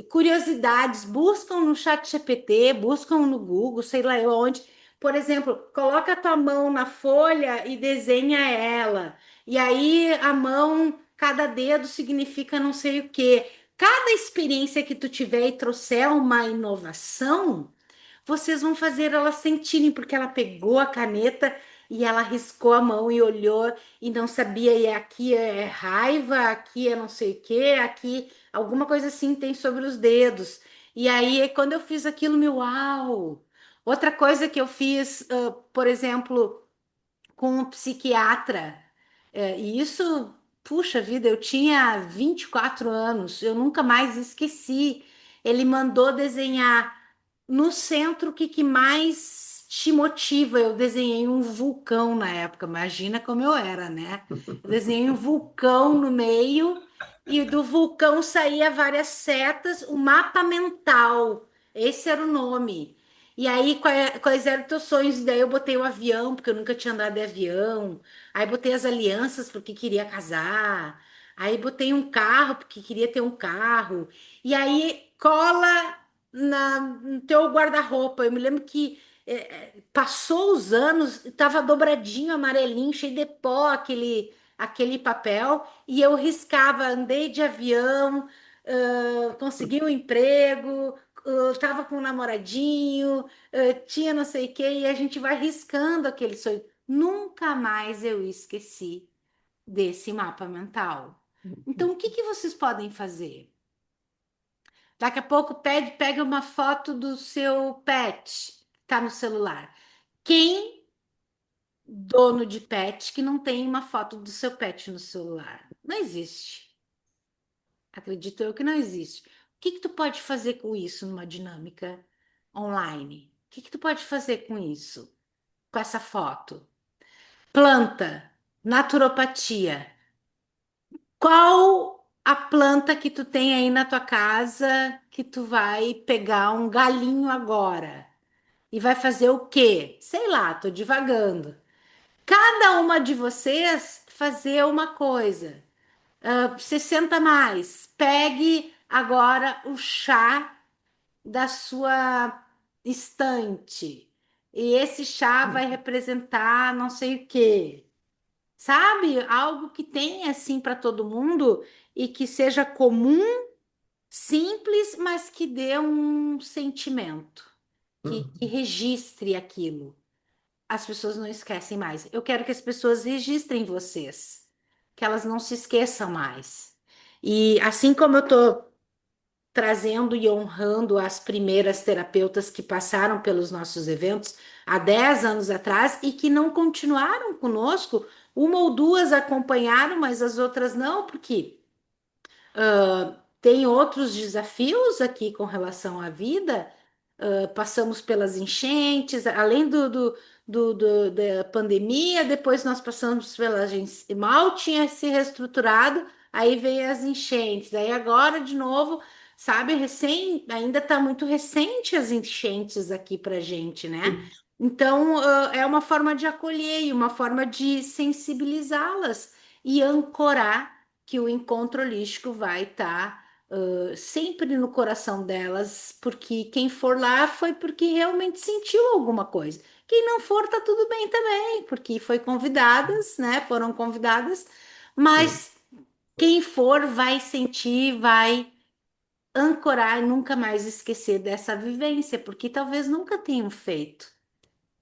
Curiosidades, buscam no chat GPT, buscam no Google, sei lá eu onde. Por exemplo, coloca a tua mão na folha e desenha ela. E aí a mão, cada dedo significa não sei o quê. Cada experiência que tu tiver e trouxer uma inovação, vocês vão fazer ela sentirem, porque ela pegou a caneta e ela riscou a mão e olhou e não sabia, e aqui é raiva, aqui é não sei o quê, aqui alguma coisa assim tem sobre os dedos. E aí, quando eu fiz aquilo, meu uau! Outra coisa que eu fiz, por exemplo, com um psiquiatra, e isso, puxa vida, eu tinha 24 anos, eu nunca mais esqueci. Ele mandou desenhar no centro, o que, que mais te motiva? Eu desenhei um vulcão na época, imagina como eu era, né? Eu desenhei um vulcão no meio e do vulcão saía várias setas, o mapa mental, esse era o nome. E aí, quais eram os teus sonhos? E daí eu botei o avião, porque eu nunca tinha andado de avião. Aí botei as alianças, porque queria casar. Aí botei um carro, porque queria ter um carro. E aí cola no teu guarda-roupa. Eu me lembro que passou os anos, estava dobradinho, amarelinho, cheio de pó, aquele papel, e eu riscava, andei de avião, consegui um emprego, estava com um namoradinho, tinha não sei o quê, e a gente vai riscando aquele sonho. Nunca mais eu esqueci desse mapa mental. Então, o que que vocês podem fazer? Daqui a pouco pega uma foto do seu pet, tá no celular. Quem dono de pet que não tem uma foto do seu pet no celular? Não existe. Acredito eu que não existe. O que que tu pode fazer com isso numa dinâmica online? O que que tu pode fazer com isso? Com essa foto? Planta, naturopatia. Qual a planta que tu tem aí na tua casa que tu vai pegar um galinho agora? E vai fazer o quê? Sei lá, tô divagando. Cada uma de vocês fazer uma coisa. 60 mais. Pegue agora o chá da sua estante. E esse chá vai representar não sei o quê. Sabe? Algo que tenha assim para todo mundo e que seja comum, simples, mas que dê um sentimento, que registre aquilo. As pessoas não esquecem mais. Eu quero que as pessoas registrem vocês, que elas não se esqueçam mais. E assim como eu estou trazendo e honrando as primeiras terapeutas que passaram pelos nossos eventos há 10 anos atrás e que não continuaram conosco, uma ou duas acompanharam, mas as outras não, porque tem outros desafios aqui com relação à vida. Passamos pelas enchentes, além da pandemia, depois nós passamos pela gente mal tinha se reestruturado, aí veio as enchentes, aí agora de novo, sabe, ainda está muito recente as enchentes aqui para gente, né? Então, é uma forma de acolher e uma forma de sensibilizá-las e ancorar que o encontro holístico vai estar sempre no coração delas, porque quem for lá foi porque realmente sentiu alguma coisa. Quem não for, tá tudo bem também, porque foi convidadas, né? Foram convidadas, mas quem for vai sentir, vai ancorar e nunca mais esquecer dessa vivência, porque talvez nunca tenham feito,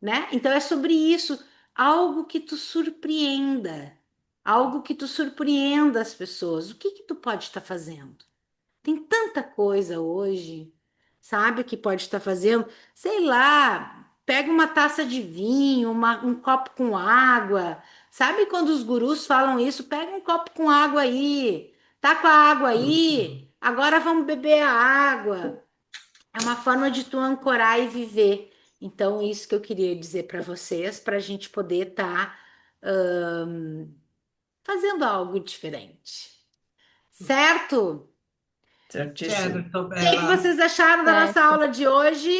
né? Então é sobre isso, algo que tu surpreenda, algo que tu surpreenda as pessoas. O que que tu pode estar fazendo? Tem tanta coisa hoje, sabe, que pode estar fazendo. Sei lá, pega uma taça de vinho, um copo com água. Sabe quando os gurus falam isso? Pega um copo com água aí. Tá com a água aí? Agora vamos beber a água. É uma forma de tu ancorar e viver. Então, isso que eu queria dizer para vocês, para a gente poder estar fazendo algo diferente. Certo? Certíssimo. Certo, O que que Bela. vocês acharam da nossa Certo. aula de hoje?